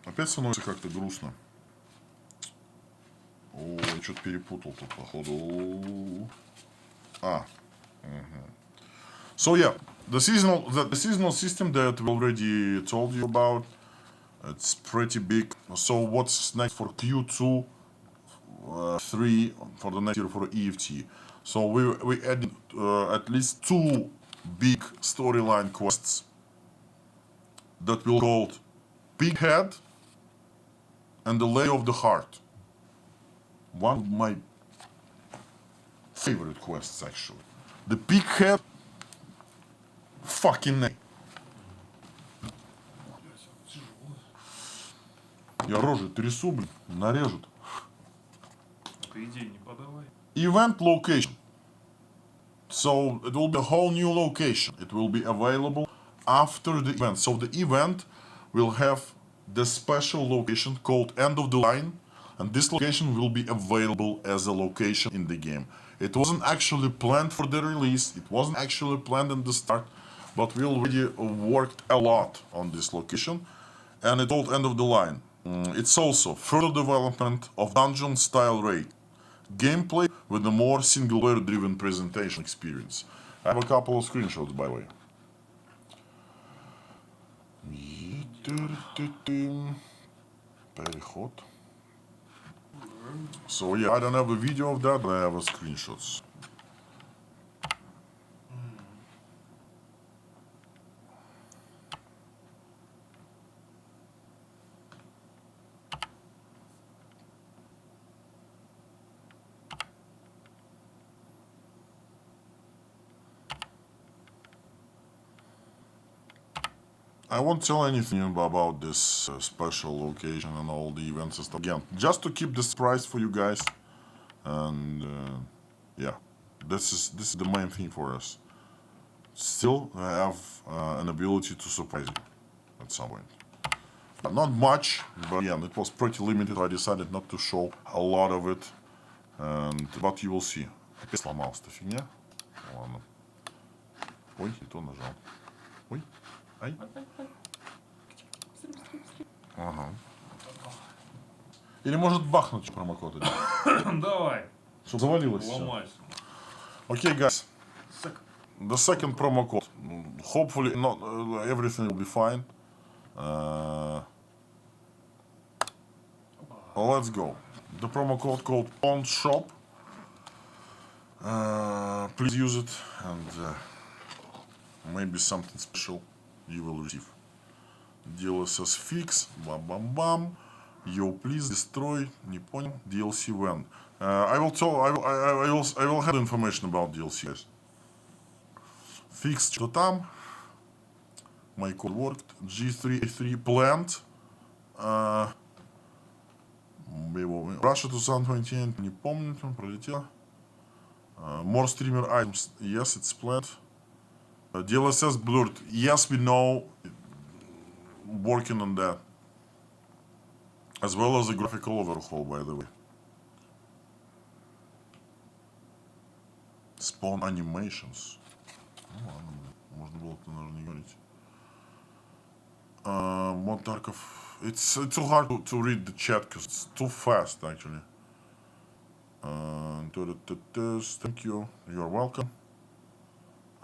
Опять становится как-то грустно. О, я что-то перепутал тут, походу. So yeah, the seasonal system that we already told you about, it's pretty big. So what's next for Q2, 3 for the next year for EFT? So we added at least 2 big storyline quests that will called Big Head and the Lay of the Heart. One of my favorite quests actually. The Big Head fucking name. Я рожи трясу, блин, нарежут. Ты идей не подавай. Event location. So it will be a whole new location. It will be available after the event. So the event will have the special location called End of the Line, and this location will be available as a location in the game. It wasn't actually planned for the release, it wasn't actually planned in the start, but we already worked a lot on this location, and it's called End of the Line. It's also further development of dungeon style raid gameplay with a more single-player driven presentation experience. I have a couple of screenshots, by the way. Переход. So yeah, I don't have a video of that, but I have a screenshots. I won't tell anything about this special location and all the events and stuff. Again, just to keep the surprise for you guys. And yeah, this is the main thing for us. Still have an ability to surprise you at some point. But not much, but again, it was pretty limited. I decided not to show a lot of it. But you will see. Опять сломалась эта фигня. Ладно. Ой, и то нажал. Ой. Ай. Ага. Или может бахнуть промокод? Давай. Чтобы завалилось все. Ломайся. Okay, guys. The second promo code. Hopefully, not everything will be fine. Let's go. The promo code called Pawn Shop. Please use it, and maybe something special you will receive. DLSS fix. Бам-бам-бам. Yo, please destroy. Не понял. DLC when. I will have information about DLC, guys. Fix что там. My code worked. G33 Planned. Russia 2028. Не помню, там пролетело. More streamer items. Yes, it's planned. DLSS blurred. Yes, we know. Working on that. As well as a graphical overhaul, by the way. Spawn animations. Ну ладно, можно было это, наверное, не говорить. Mod Tarkov. It's too hard to read the chat because it's too fast, actually. Thank you. You're welcome.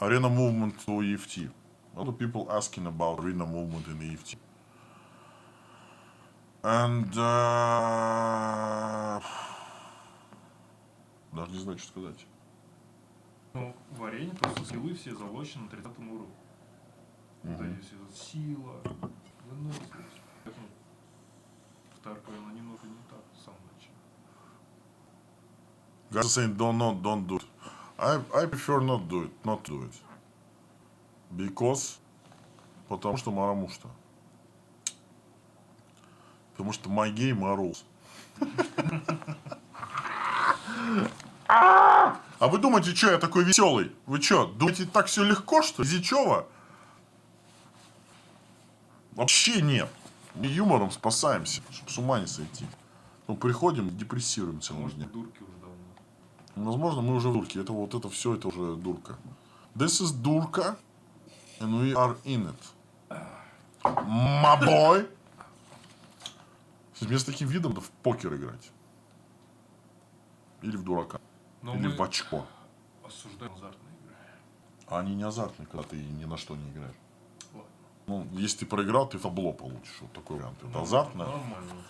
Arena movement to EFT. A lot of people asking about arena movement in EFT. And Даже не знаю, что сказать. Ну, в арене просто скиллы все залочены на 30 уровне. Да, если сила, выносливость. Поэтому в Таркове она немного не так в самом начале. Guys are saying don't do it. I prefer not do it. Because, потому что марамушта. Потому что my game my rules. А вы думаете, что я такой веселый? Вы что, думаете, так все легко, что ли? Зичева? Вообще нет. Мы юмором спасаемся, чтобы с ума не сойти. Мы приходим, депрессируем целый Может, день. дурки уже давно. Возможно, мы уже в дурке. Это вот это все, это уже дурка. This is дурка, and we are in it. My boy. Мне с таким видом в покер играть. Или в дурака. Но или мы в очко. осуждаем азартные игры. А они не азартные, когда ты ни на что не играешь. Ладно. Ну, если ты проиграл, ты табло получишь. Вот такой вариант. Это азартно. Нормально.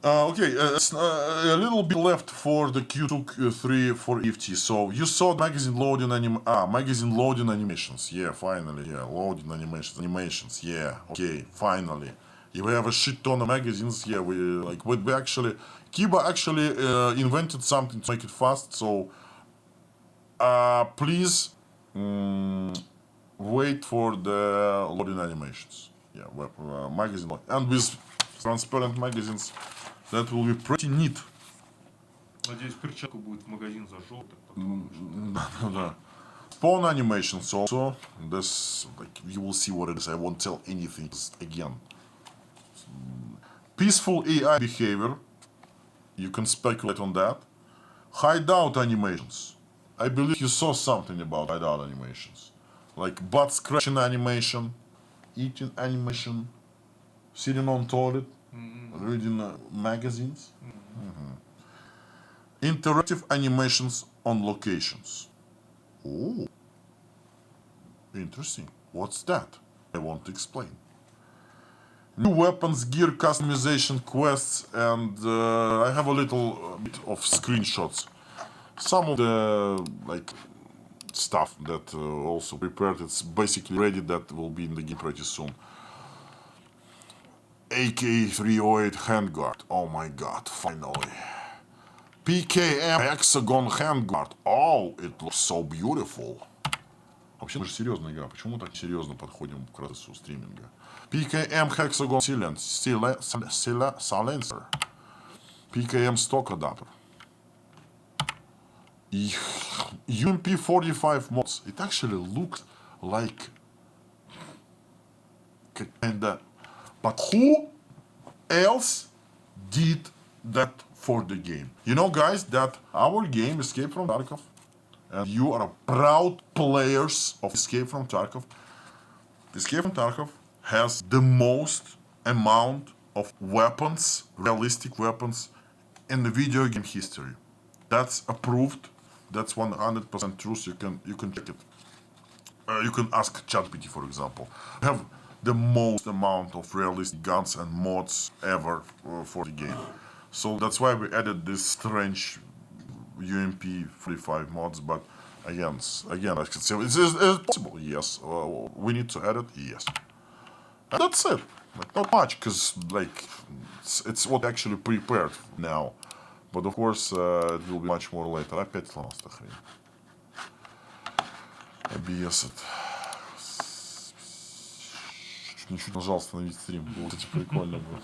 Okay, a little bit left for the Q2, Q3 for EFT. So you saw magazine loading animations. Yeah, finally, yeah, loading animations. Yeah, okay, finally. If we have a shit ton of magazines, yeah, we actually, Kiba actually invented something to make it fast. So please wait for the loading animations. Yeah, magazine and with transparent magazines. That will be pretty neat. Надеюсь, перчатку будет в магазин зашел, так потом. Да. Spawn animations also. This, like, you will see what it is. I won't tell anything again. Peaceful AI behavior. You can speculate on that. Hideout animations. I believe you saw something about hideout animations. Like butt scratching animation, eating animation, sitting on toilet, reading magazines. Interactive animations on locations. Oh, interesting. What's that? I want to explain. New weapons, gear customization quests, and I have a little bit of screenshots. Some of the stuff that also prepared. It's basically ready. That will be in the game pretty soon. AK-308 handguard. Oh my god! Finally. PKM Hexagon Handguard. Oh, it looks so beautiful. Вообще, это же серьезная игра. Почему мы так серьезно подходим к процессу стриминга? PKM Hexagon Silencer. PKM Stock Adapter. UMP45 mods. It actually looks like kinda... But who else did that for the game? You know, guys, that our game Escape from Tarkov, and you are proud players of Escape from Tarkov. Escape from Tarkov has the most amount of weapons, realistic weapons, in the video game history. That's approved. That's 100% truth. You can check it. You can ask ChatGPT, for example. We have the most amount of realistic guns and mods ever for the game. So that's why we added this strange UMP45 mods. But again, I can say it's possible. Yes, we need to add it. Yes, and that's it. Like, not much, because it's what actually prepared now. But of course, it will be much more later. Опять сломалась эта хрень. Обесит. Чуть нажал остановить стрим. Было, кстати, прикольно было.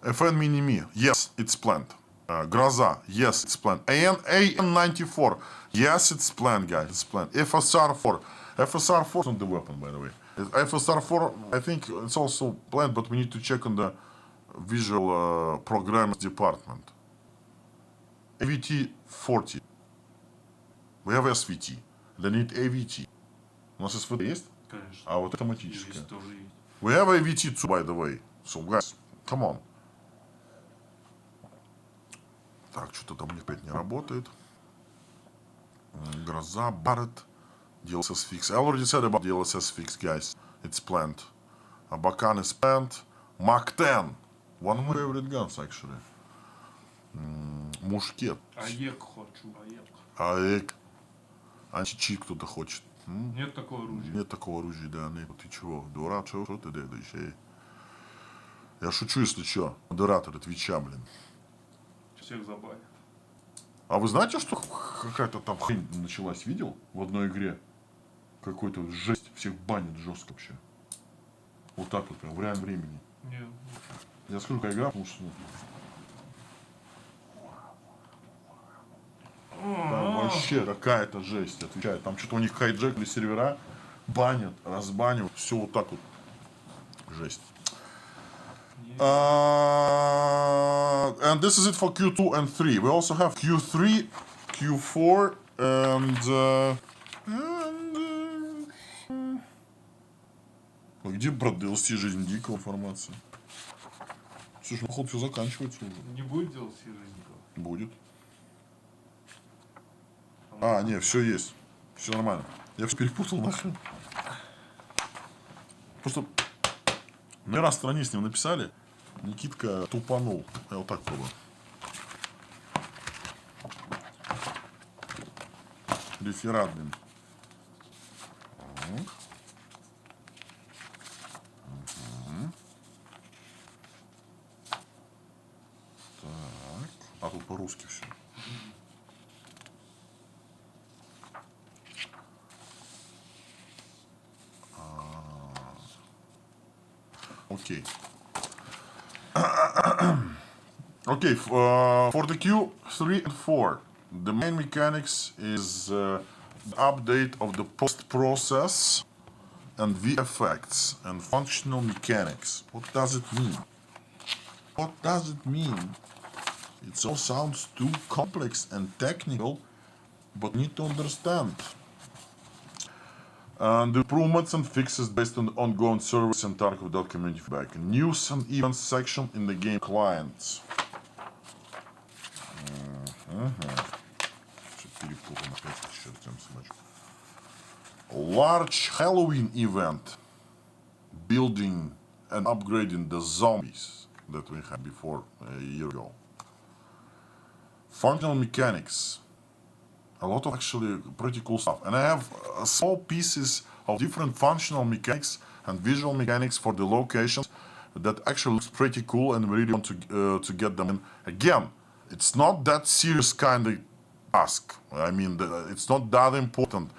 FN Mini-Me. Yes, it's planned. Groza. Yes, it's planned. AN94. Yes, it's planned, guys. It's planned. FSR4. FSR4 is not the weapon, by the way. FSR4, I think it's also planned, but we need to check on the visual programs department. AVT 40. We have SVT. They need AVT. У нас SVT есть? Конечно. А вот автоматическое. Здесь тоже есть. We have AVT too, by the way. So, guys, come on. Так, что-то там опять не работает. Groza, Barrett, DLSS fix. I already said about DLSS fix, guys. It's planned. Abakan is planned. Mach 10. One of my favorite guns, actually. Мушкет. АЕК хочу, АЕК. АЭК. Античит кто-то хочет. Нет такого оружия. Нет такого оружия, да. Нет. Ты чего, дурак? Что ты делаешь? Я шучу, если что. Модератор Твича, блин. Всех забанят. А вы знаете, что какая-то там хрень началась, видел? В одной игре. Какой-то жесть. Всех банит жестко вообще. Вот так вот прям, в реальном времени. Нет. Я скажу, какая игра, потому что... Там вообще какая-то жесть, отвечаю. Там что-то у них хайджекли сервера, банят, разбанивают. Все вот так вот. Жесть. And this is it for Q2 and 3. We also have Q3, Q4, где про DLC жизнь дикого информация? Слушай, походу все заканчивается уже. Не будет делать все жизненников? Будет. А, не, все есть. Все нормально. Я все перепутал нахрен. Просто мне раз страниц с ним написали, Никитка тупанул. Я вот так пробую. Реферат, блин. Так. А тут по-русски все. Окей. Okay, for the Q3 and 4, the main mechanics is the update of the post-process and VFX and functional mechanics. What does it mean? What does it mean? It all sounds too complex and technical, but need to understand. And improvements and fixes based on the ongoing service and Tarkov.Community feedback. News and events section in the game clients. Large Halloween event. Building and upgrading the zombies that we had before a year ago. Functional mechanics. A lot of actually pretty cool stuff. And I have small pieces of different functional mechanics and visual mechanics for the locations that actually looks pretty cool, and we really want to get them in. Again, it's not that serious kind of task. I mean, it's not that important,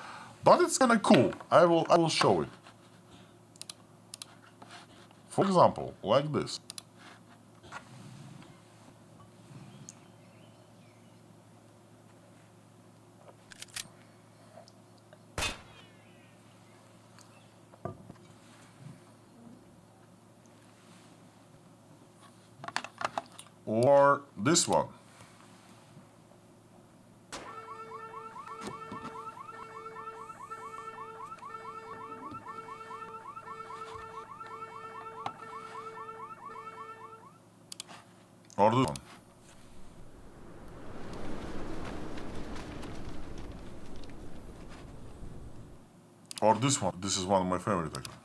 but it's kind of cool. I will show it. For example, like this. Or this one. Or this one. Or this one. This is one of my favorite actually.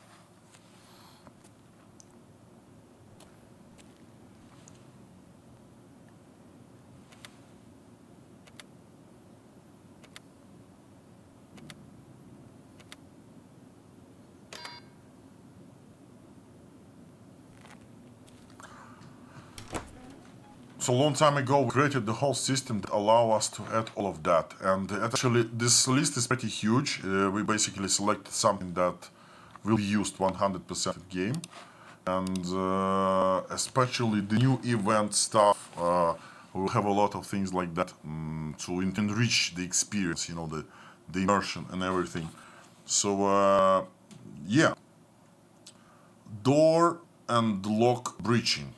So a long time ago, we created the whole system that allow us to add all of that. And actually, this list is pretty huge. We basically selected something that will be used 100% of the game. And especially the new event stuff, we'll have a lot of things like that to enrich the experience, you know, the immersion and everything. So, yeah. Door and lock breaching.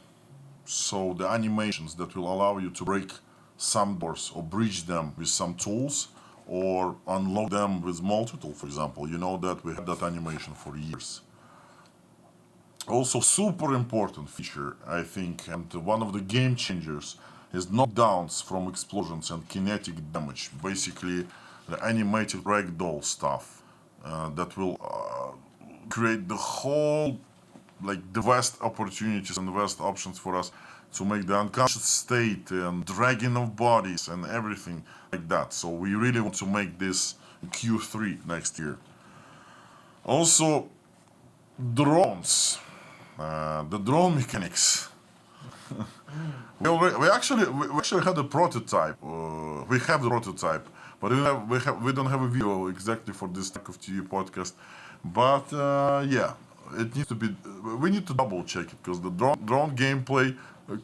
So the animations that will allow you to break some doors or breach them with some tools or unlock them with multi-tool, for example. You know that we had that animation for years. Also, super important feature, I think, and one of the game changers is knockdowns from explosions and kinetic damage. Basically, the animated ragdoll stuff that will create the whole like the vast opportunities and vast options for us to make the unconscious state and dragging of bodies and everything like that. So we really want to make this Q3 next year. Also, drones, the drone mechanics. we actually had a prototype. We have the prototype, but we don't have a video exactly for this Tarkov TV podcast. But yeah, it needs to be. We need to double check it because the drone gameplay it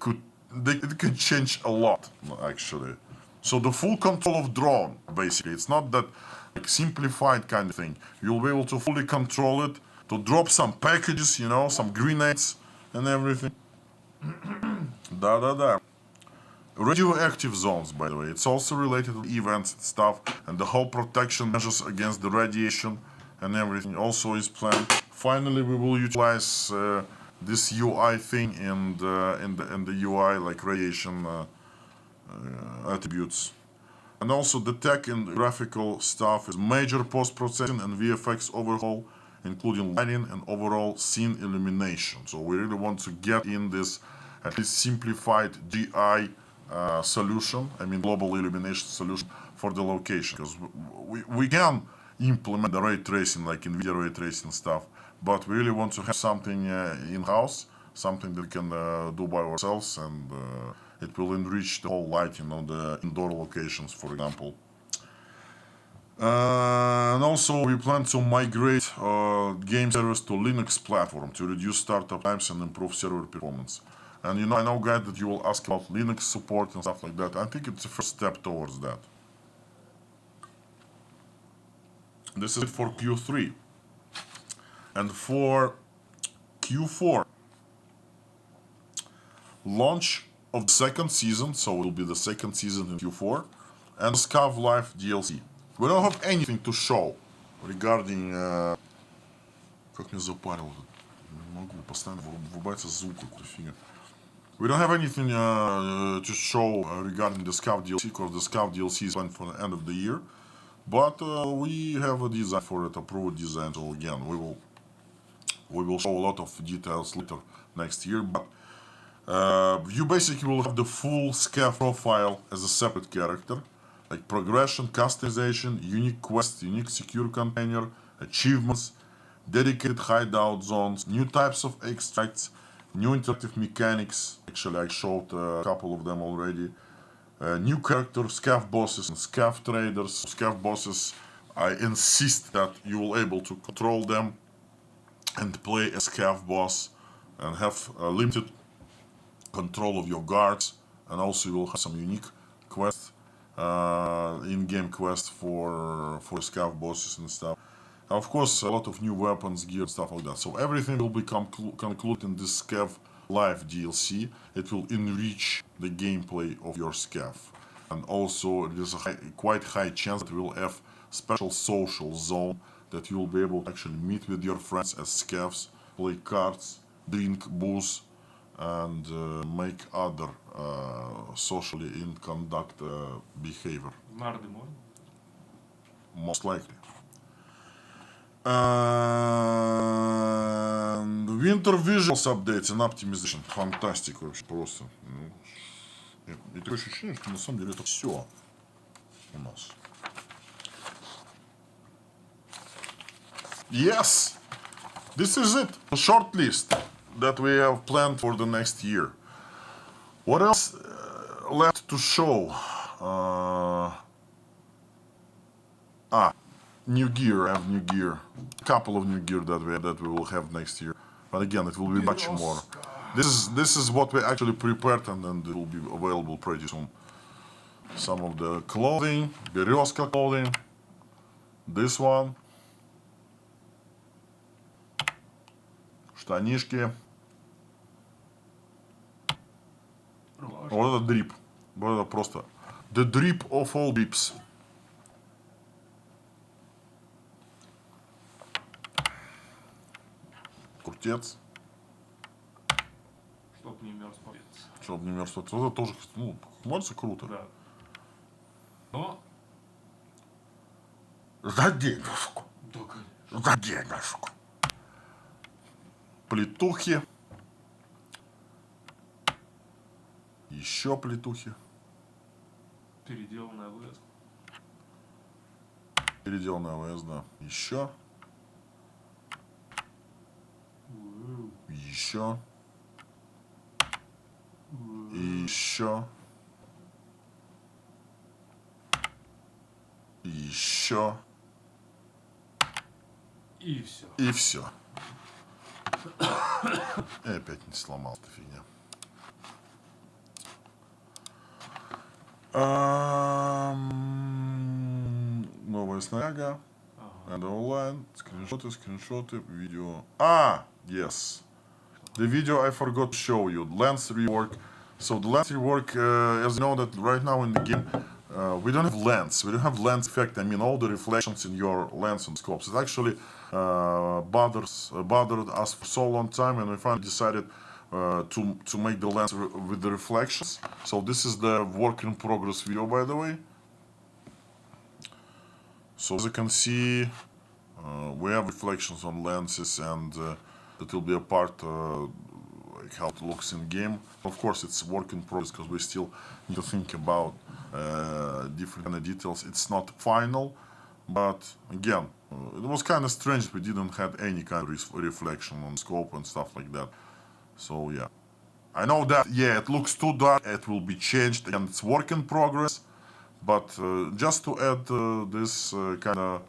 could change a lot actually. So the full control of drone, basically, it's not that like simplified kind of thing. You'll be able to fully control it, to drop some packages, you know, some grenades and everything. Radioactive zones, by the way, it's also related to events and stuff, and the whole protection measures against the radiation and everything also is planned. Finally, we will utilize this UI thing in the UI, like radiation attributes. And also the tech and graphical stuff is major post-processing and VFX overhaul, including lighting and overall scene illumination. So we really want to get in this at least simplified GI solution, I mean global illumination solution for the location, because we can implement the ray tracing like NVIDIA ray tracing stuff, but we really want to have something in-house, something that we can do by ourselves, and it will enrich the whole lighting on the indoor locations, for example. And also we plan to migrate game servers to Linux platform to reduce startup times and improve server performance. And you know, I know, guys, that you will ask about Linux support and stuff like that. I think it's the first step towards that. This is it for Q3. And for Q4, launch of the second season, so it will be the second season in Q4, and Scav Life DLC. We don't have anything to show regarding... Как меня запарило. Не могу, постоянно врубается звук, какой-то фига. We don't have anything to show regarding the Scav DLC, because the Scav DLC is planned for the end of the year. But we have a design for it, approved design. So again, we will show a lot of details later next year. But you basically will have the full Scav profile as a separate character, like progression, customization, unique quests, unique secure container, achievements, dedicated hideout zones, new types of extracts, new interactive mechanics. Actually, I showed a couple of them already. New characters, Scav bosses and Scav traders. Scav bosses, I insist that you will able to control them and play a Scav boss and have limited control of your guards, and also you will have some unique quests, in-game quests for Scav bosses and stuff. Of course, a lot of new weapons, gear, stuff like that. So everything will become concluded in this Scav Life DLC. It will enrich the gameplay of your Scav. And also, there's a quite high chance that we'll have special social zone that you'll be able to actually meet with your friends as Scavs, play cards, drink booze, and make other socially in conduct behavior. Most likely. And Winter Visuals updates and optimization. Фантастика вообще просто. И такое ощущение, что на самом деле это все у нас. Yes! This is it. The short list that we have planned for the next year. What else left to show? New gear. I have new gear. A couple of new gear that we will have next year. But again, it will be much more. This is what we actually prepared, and then it will be available pretty soon. Some of the clothing, Berezka clothing. This one. Штанишки. Вот это дрип. Вот это просто. The drip of all drips. Крутец. Чтоб не мерз палец. Чтоб не мерз палец. Это тоже, ну, смотрится круто. Да. Но... За денежку. Да, конечно. За денежку. плетухи. Еще плетухи. Переделанная АВС. Переделанная АВС, да. Еще. Еще. И еще. И еще. И все. И все. И опять не сломал эта фигня. Новая снаряга. And online. Скриншоты, видео. Yes. The video I forgot to show you. Lens rework. So the lens rework, as you know that right now in the game, we don't have lens. We don't have lens effect. I mean, all the reflections in your lens and scopes. It actually bothered us for so long time, and we finally decided to make the lens with the reflections. So this is the work in progress video, by the way. So as you can see, we have reflections on lenses, and that will be a part like how it looks in game. Of course, it's work in progress because we still need to think about different kind of details. It's not final, but again, it was kind of strange that we didn't have any kind of reflection on scope and stuff like that. So yeah, I know that it looks too dark. It will be changed, and it's work in progress. But just to add this kind of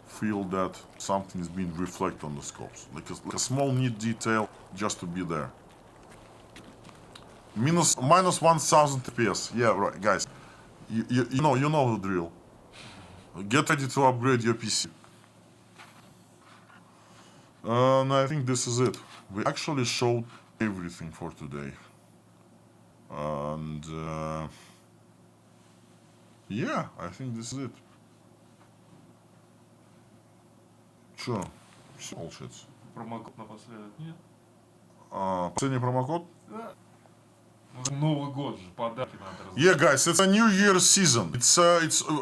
feel that something is being reflected on the scopes, like a small neat detail just to be there. Minus 1000 FPS. Yeah, right, guys. You know the drill. Get ready to upgrade your PC. And I think this is it. We actually showed everything for today. And yeah, I think this is it. Чё? Все молчится. Промокод напоследок нет? Последний промокод? Да. Новый год же, подарки надо Yeah, guys, it's a New Year's season.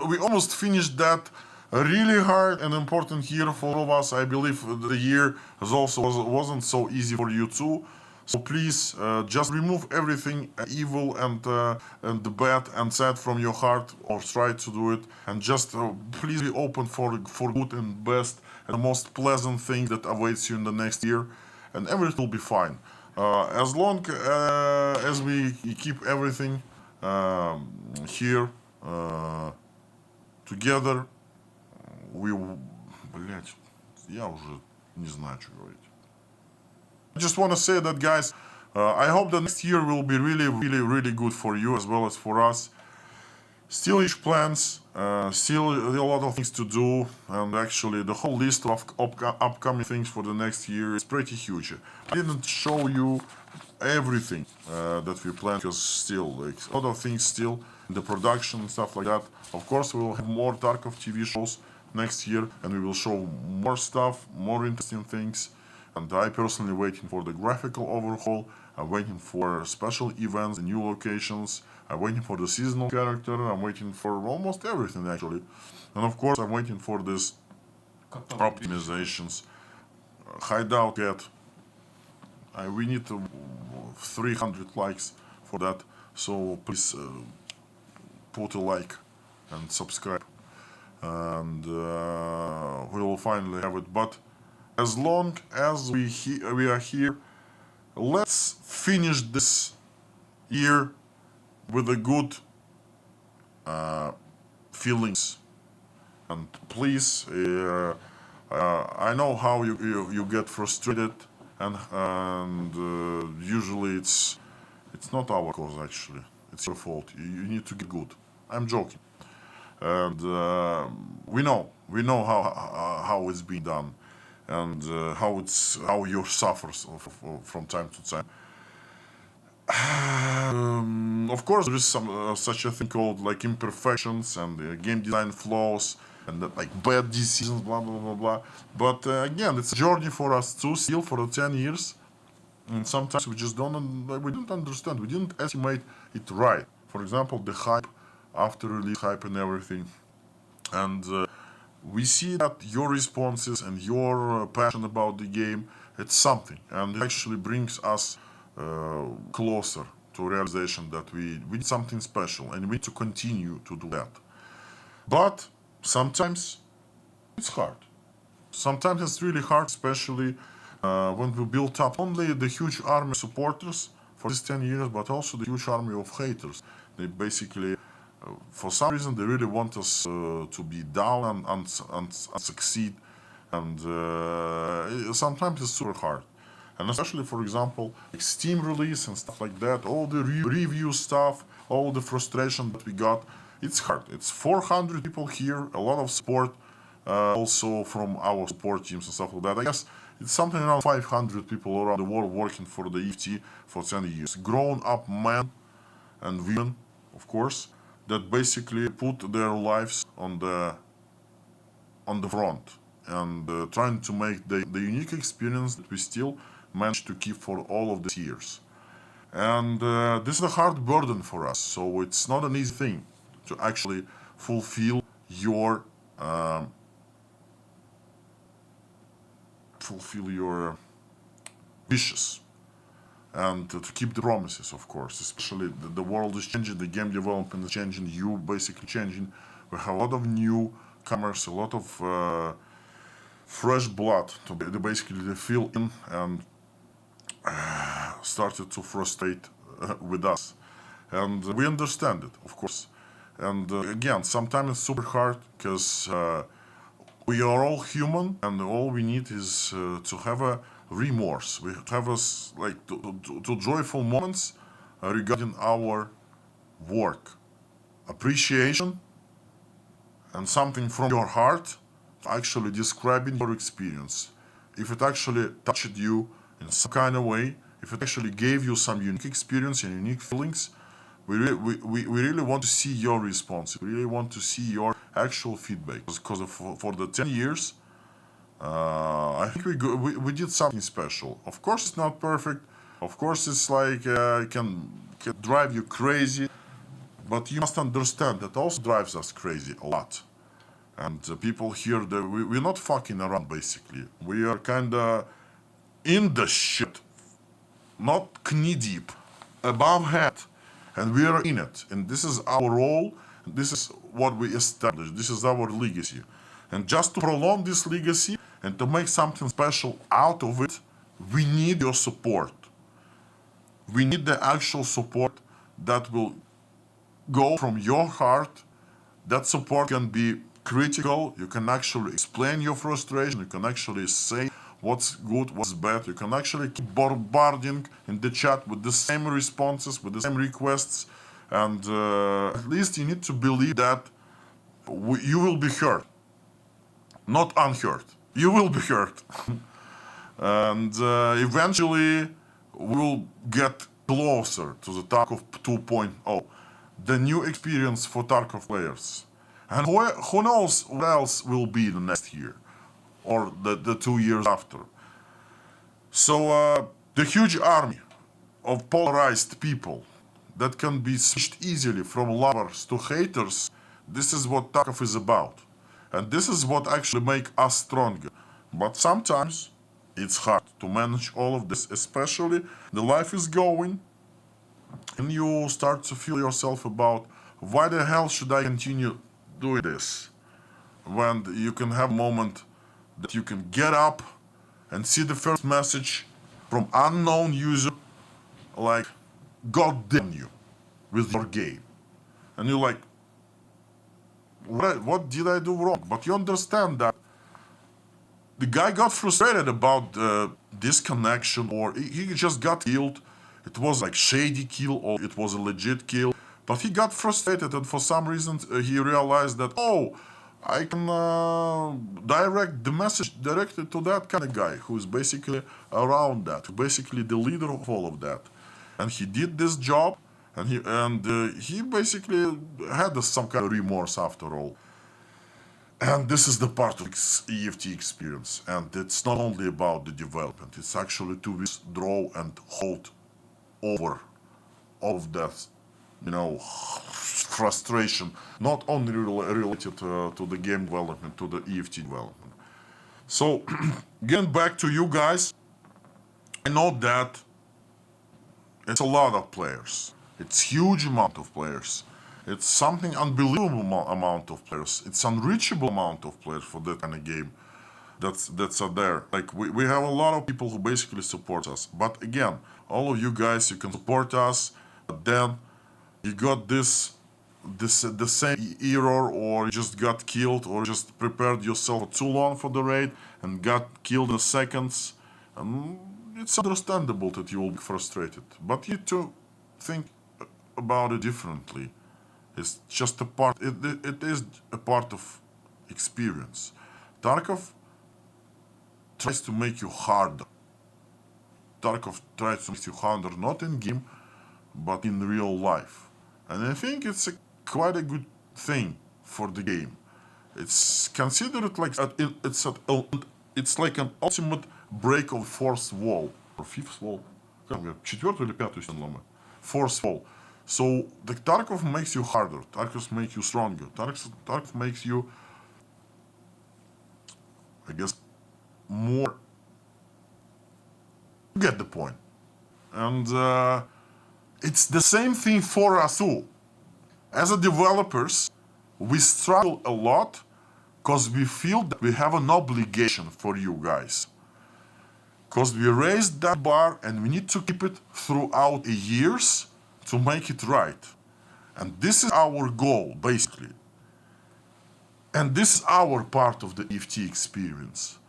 We almost finished that really hard and important year for all of us. I believe the year wasn't so easy for you too. So please, just remove everything evil and the bad and sad from your heart, or try to do it, and just please be open for good and best and the most pleasant thing that awaits you in the next year, and everything will be fine. As long as we keep everything here together, Блять, я уже не знаю, что говорить. I just want to say that, guys, I hope the next year will be really good for you as well as for us. Still huge plans, still a lot of things to do, and actually the whole list of upcoming things for the next year is pretty huge. I didn't show you everything that we plan, because still like a lot of things still in the production and stuff like that. Of course, we will have more Tarkov TV shows next year, and we will show more stuff, more interesting things. And I personally waiting for the graphical overhaul. I'm waiting for special events, new locations. I'm waiting for the seasonal character. I'm waiting for almost everything actually. And of course, I'm waiting for this optimizations. Hideout yet. We need 300 likes for that. So please put a like and subscribe. And we will finally have it. But as long as we are here, let's finish this year with a good feelings. And please, I know how you get frustrated, and usually it's not our cause actually. It's your fault. You need to get good. I'm joking. And we know how it's been done, and how you suffer from time to time. Of course, there is some such a thing called like imperfections and game design flaws and like bad decisions, blah blah blah blah. But again, it's a journey for us too, still for the 10 years. And sometimes we just don't understand. We didn't estimate it right. For example, the hype, after release hype and everything. And we see that your responses and your passion about the game it's something, and it actually brings us closer to realization that we did something special, and we need to continue to do that. But sometimes it's hard. Sometimes it's really hard, especially when we built up only the huge army of supporters for these 10 years, but also the huge army of haters. They basically, for some reason, they really want us to be down and succeed. And sometimes it's super hard. And especially, for example, like Steam release and stuff like that, all the review stuff, all the frustration that we got, it's hard. It's 400 people here, a lot of support, also from our support teams and stuff like that. I guess it's something around 500 people around the world working for the EFT for 10 years. Grown up men and women, of course, that basically put their lives on the front and trying to make the unique experience that we still managed to keep for all of these years. And this is a hard burden for us, so it's not an easy thing to actually fulfill your wishes and to keep the promises, of course. Especially the world is changing, the game development is changing, you basically changing. We have a lot of newcomers, a lot of fresh blood to basically fill in and started to frustrate with us. And we understand it, of course. And again, sometimes it's super hard because we are all human, and all we need is to have a remorse. We have to joyful moments regarding our work, appreciation, and something from your heart, actually describing your experience. If it actually touched you in some kind of way, if it actually gave you some unique experience and unique feelings, we really want to see your response. We really want to see your actual feedback. Because for the 10 years, I think we did something special. Of course, it's not perfect. Of course, it's like it can drive you crazy. But you must understand that also drives us crazy a lot. And people here, we're not fucking around, basically. We are kind of in the shit, not knee deep, above head. And we are in it. And this is our role. This is what we established. This is our legacy. And just to prolong this legacy and to make something special out of it, we need your support. We need the actual support that will go from your heart. That support can be critical. You can actually explain your frustration. You can actually say what's good, what's bad. You can actually keep bombarding in the chat with the same responses, with the same requests. And at least you need to believe that you will be heard. Not unheard. You will be heard. And eventually we will get closer to the Tarkov 2.0. The new experience for Tarkov players. And who knows what else will be the next year or the 2 years after. So the huge army of polarized people that can be switched easily from lovers to haters, this is what Tarkov is about. And this is what actually makes us stronger. But sometimes it's hard to manage all of this, especially the life is going and you start to feel yourself about why the hell should I continue doing this? When you can have a moment that you can get up and see the first message from unknown user like, God damn you with your game. And you're like, what did I do wrong? But you understand that the guy got frustrated about disconnection, or he just got killed. It was like shady kill or it was a legit kill. But he got frustrated and for some reason he realized that, oh, I can direct the message directly to that kind of guy who's basically around that, basically the leader of all of that. And he did this job and he basically had some kind of remorse after all. And this is the part of EFT experience. And it's not only about the development, it's actually to withdraw and hold over all of that, frustration, not only related to the game development, to the EFT development. So, getting back to you guys, I know that it's a lot of players. It's huge amount of players. It's something unbelievable amount of players. It's unreachable amount of players for that kind of game. That's out there. Like we have a lot of people who basically support us. But again, all of you guys, you can support us, but then you got the same error, or you just got killed, or just prepared yourself too long for the raid and got killed in seconds. It's understandable that you will be frustrated, but you need to think about it differently. It's just a part. It is a part of experience. Tarkov tries to make you harder. Tarkov tries to make you harder, not in game, but in real life. And I think it's quite a good thing for the game. It's considered like it's like an ultimate break of fourth wall or fifth wall. Четвертую или пятую стену ломает. Fourth wall. So the Tarkov makes you harder. Tarkov makes you stronger. Tarkov makes you, I guess, more. You get the point. And it's the same thing for us too. As a developers, we struggle a lot because we feel that we have an obligation for you guys. Because we raised that bar and we need to keep it throughout the years to make it right. And this is our goal, basically. And this is our part of the EFT experience.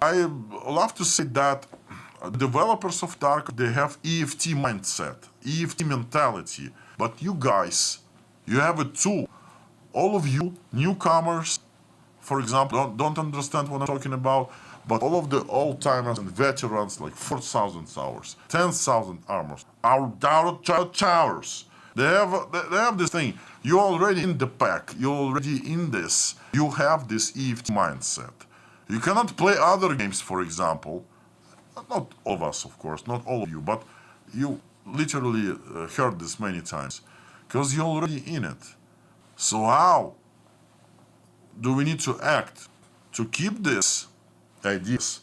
I love to say that developers of Tarkov, they have EFT mindset, EFT mentality. But you guys, you have it too. All of you newcomers, for example, don't understand what I'm talking about, but all of the old-timers and veterans, like 4,000 hours, 10,000 armors, our towers, they have this thing. You're already in the pack. You're already in this. You have this EFT mindset. You cannot play other games, for example. Not all of us, of course, not all of you, but you literally heard this many times, because you're already in it. So how do we need to act to keep these ideas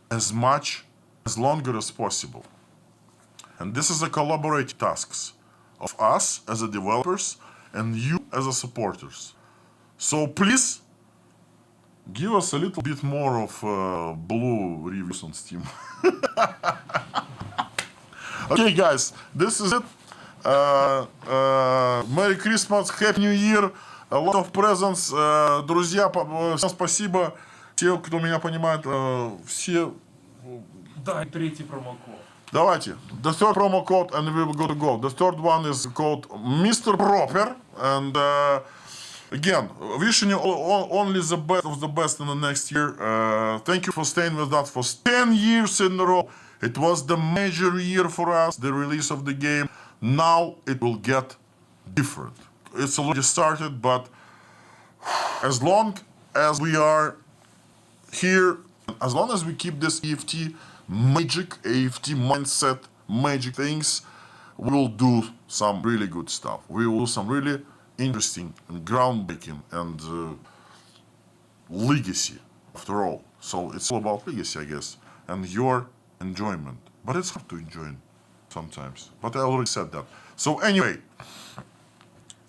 as longer as possible? And this is a collaborative task of us as a developers and you as a supporters. So please give us a little bit more of blue reviews on Steam. Okay, guys, this is it. Merry Christmas, Happy New Year, a lot of presents. Друзья, всем спасибо. Те, кто меня понимает, все... Дай третий промокод. Давайте. The third promo code and we will go to go. The third one is called Mr. Proper. And again, wishing you only the best of the best in the next year. Thank you for staying with us for 10 years in a row. It was the major year for us, the release of the game. Now it will get different. It's already started, but as long as we are here, as long as we keep this EFT magic, EFT mindset, magic things, we will do some really good stuff. We will do some really interesting and groundbreaking and legacy, after all. So it's all about legacy, I guess, and your enjoyment. But it's hard to enjoy sometimes. But I already said that. So anyway,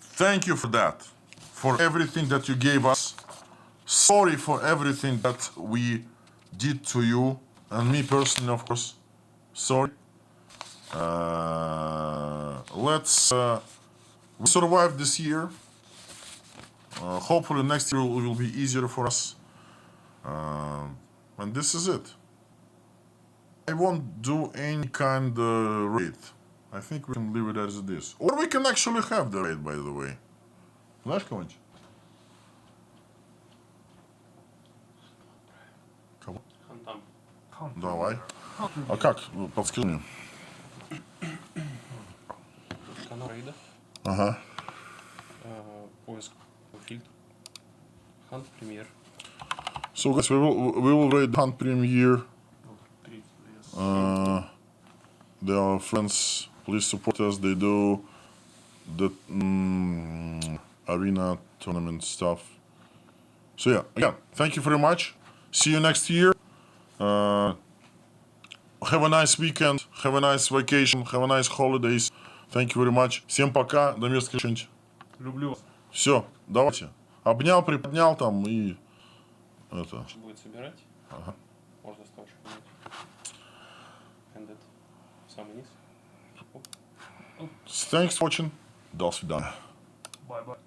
thank you for that, for everything that you gave us. Sorry for everything that we did to you, and me personally, of course. Sorry. Let's we survived this year. Hopefully next year will be easier for us. And this is it. I won't do any kind of raid. I think we can leave it as it is. Or we can actually have the raid, by the way. Знаешь кого-нибудь? Кого? Хантам. Давай. А как? Подскажи мне. Канал рейда. Ага. Поиск. Фильтр. Хант премьер. So guys, we will raid Hunt Premiere. They are friends. Please support us. They do the arena tournament stuff. So yeah, again, thank you very much. See you next year. Have a nice weekend, have a nice vacation, have a nice holidays. Thank you very much. Всем пока, до места встречи. Люблю вас. Все, давайте. Обнял, приподнял там и это. Будет собирать. Ага. Можно с того же понять. Ended. Самый низ. Оп. Thanks for watching. До свидания. Bye-bye.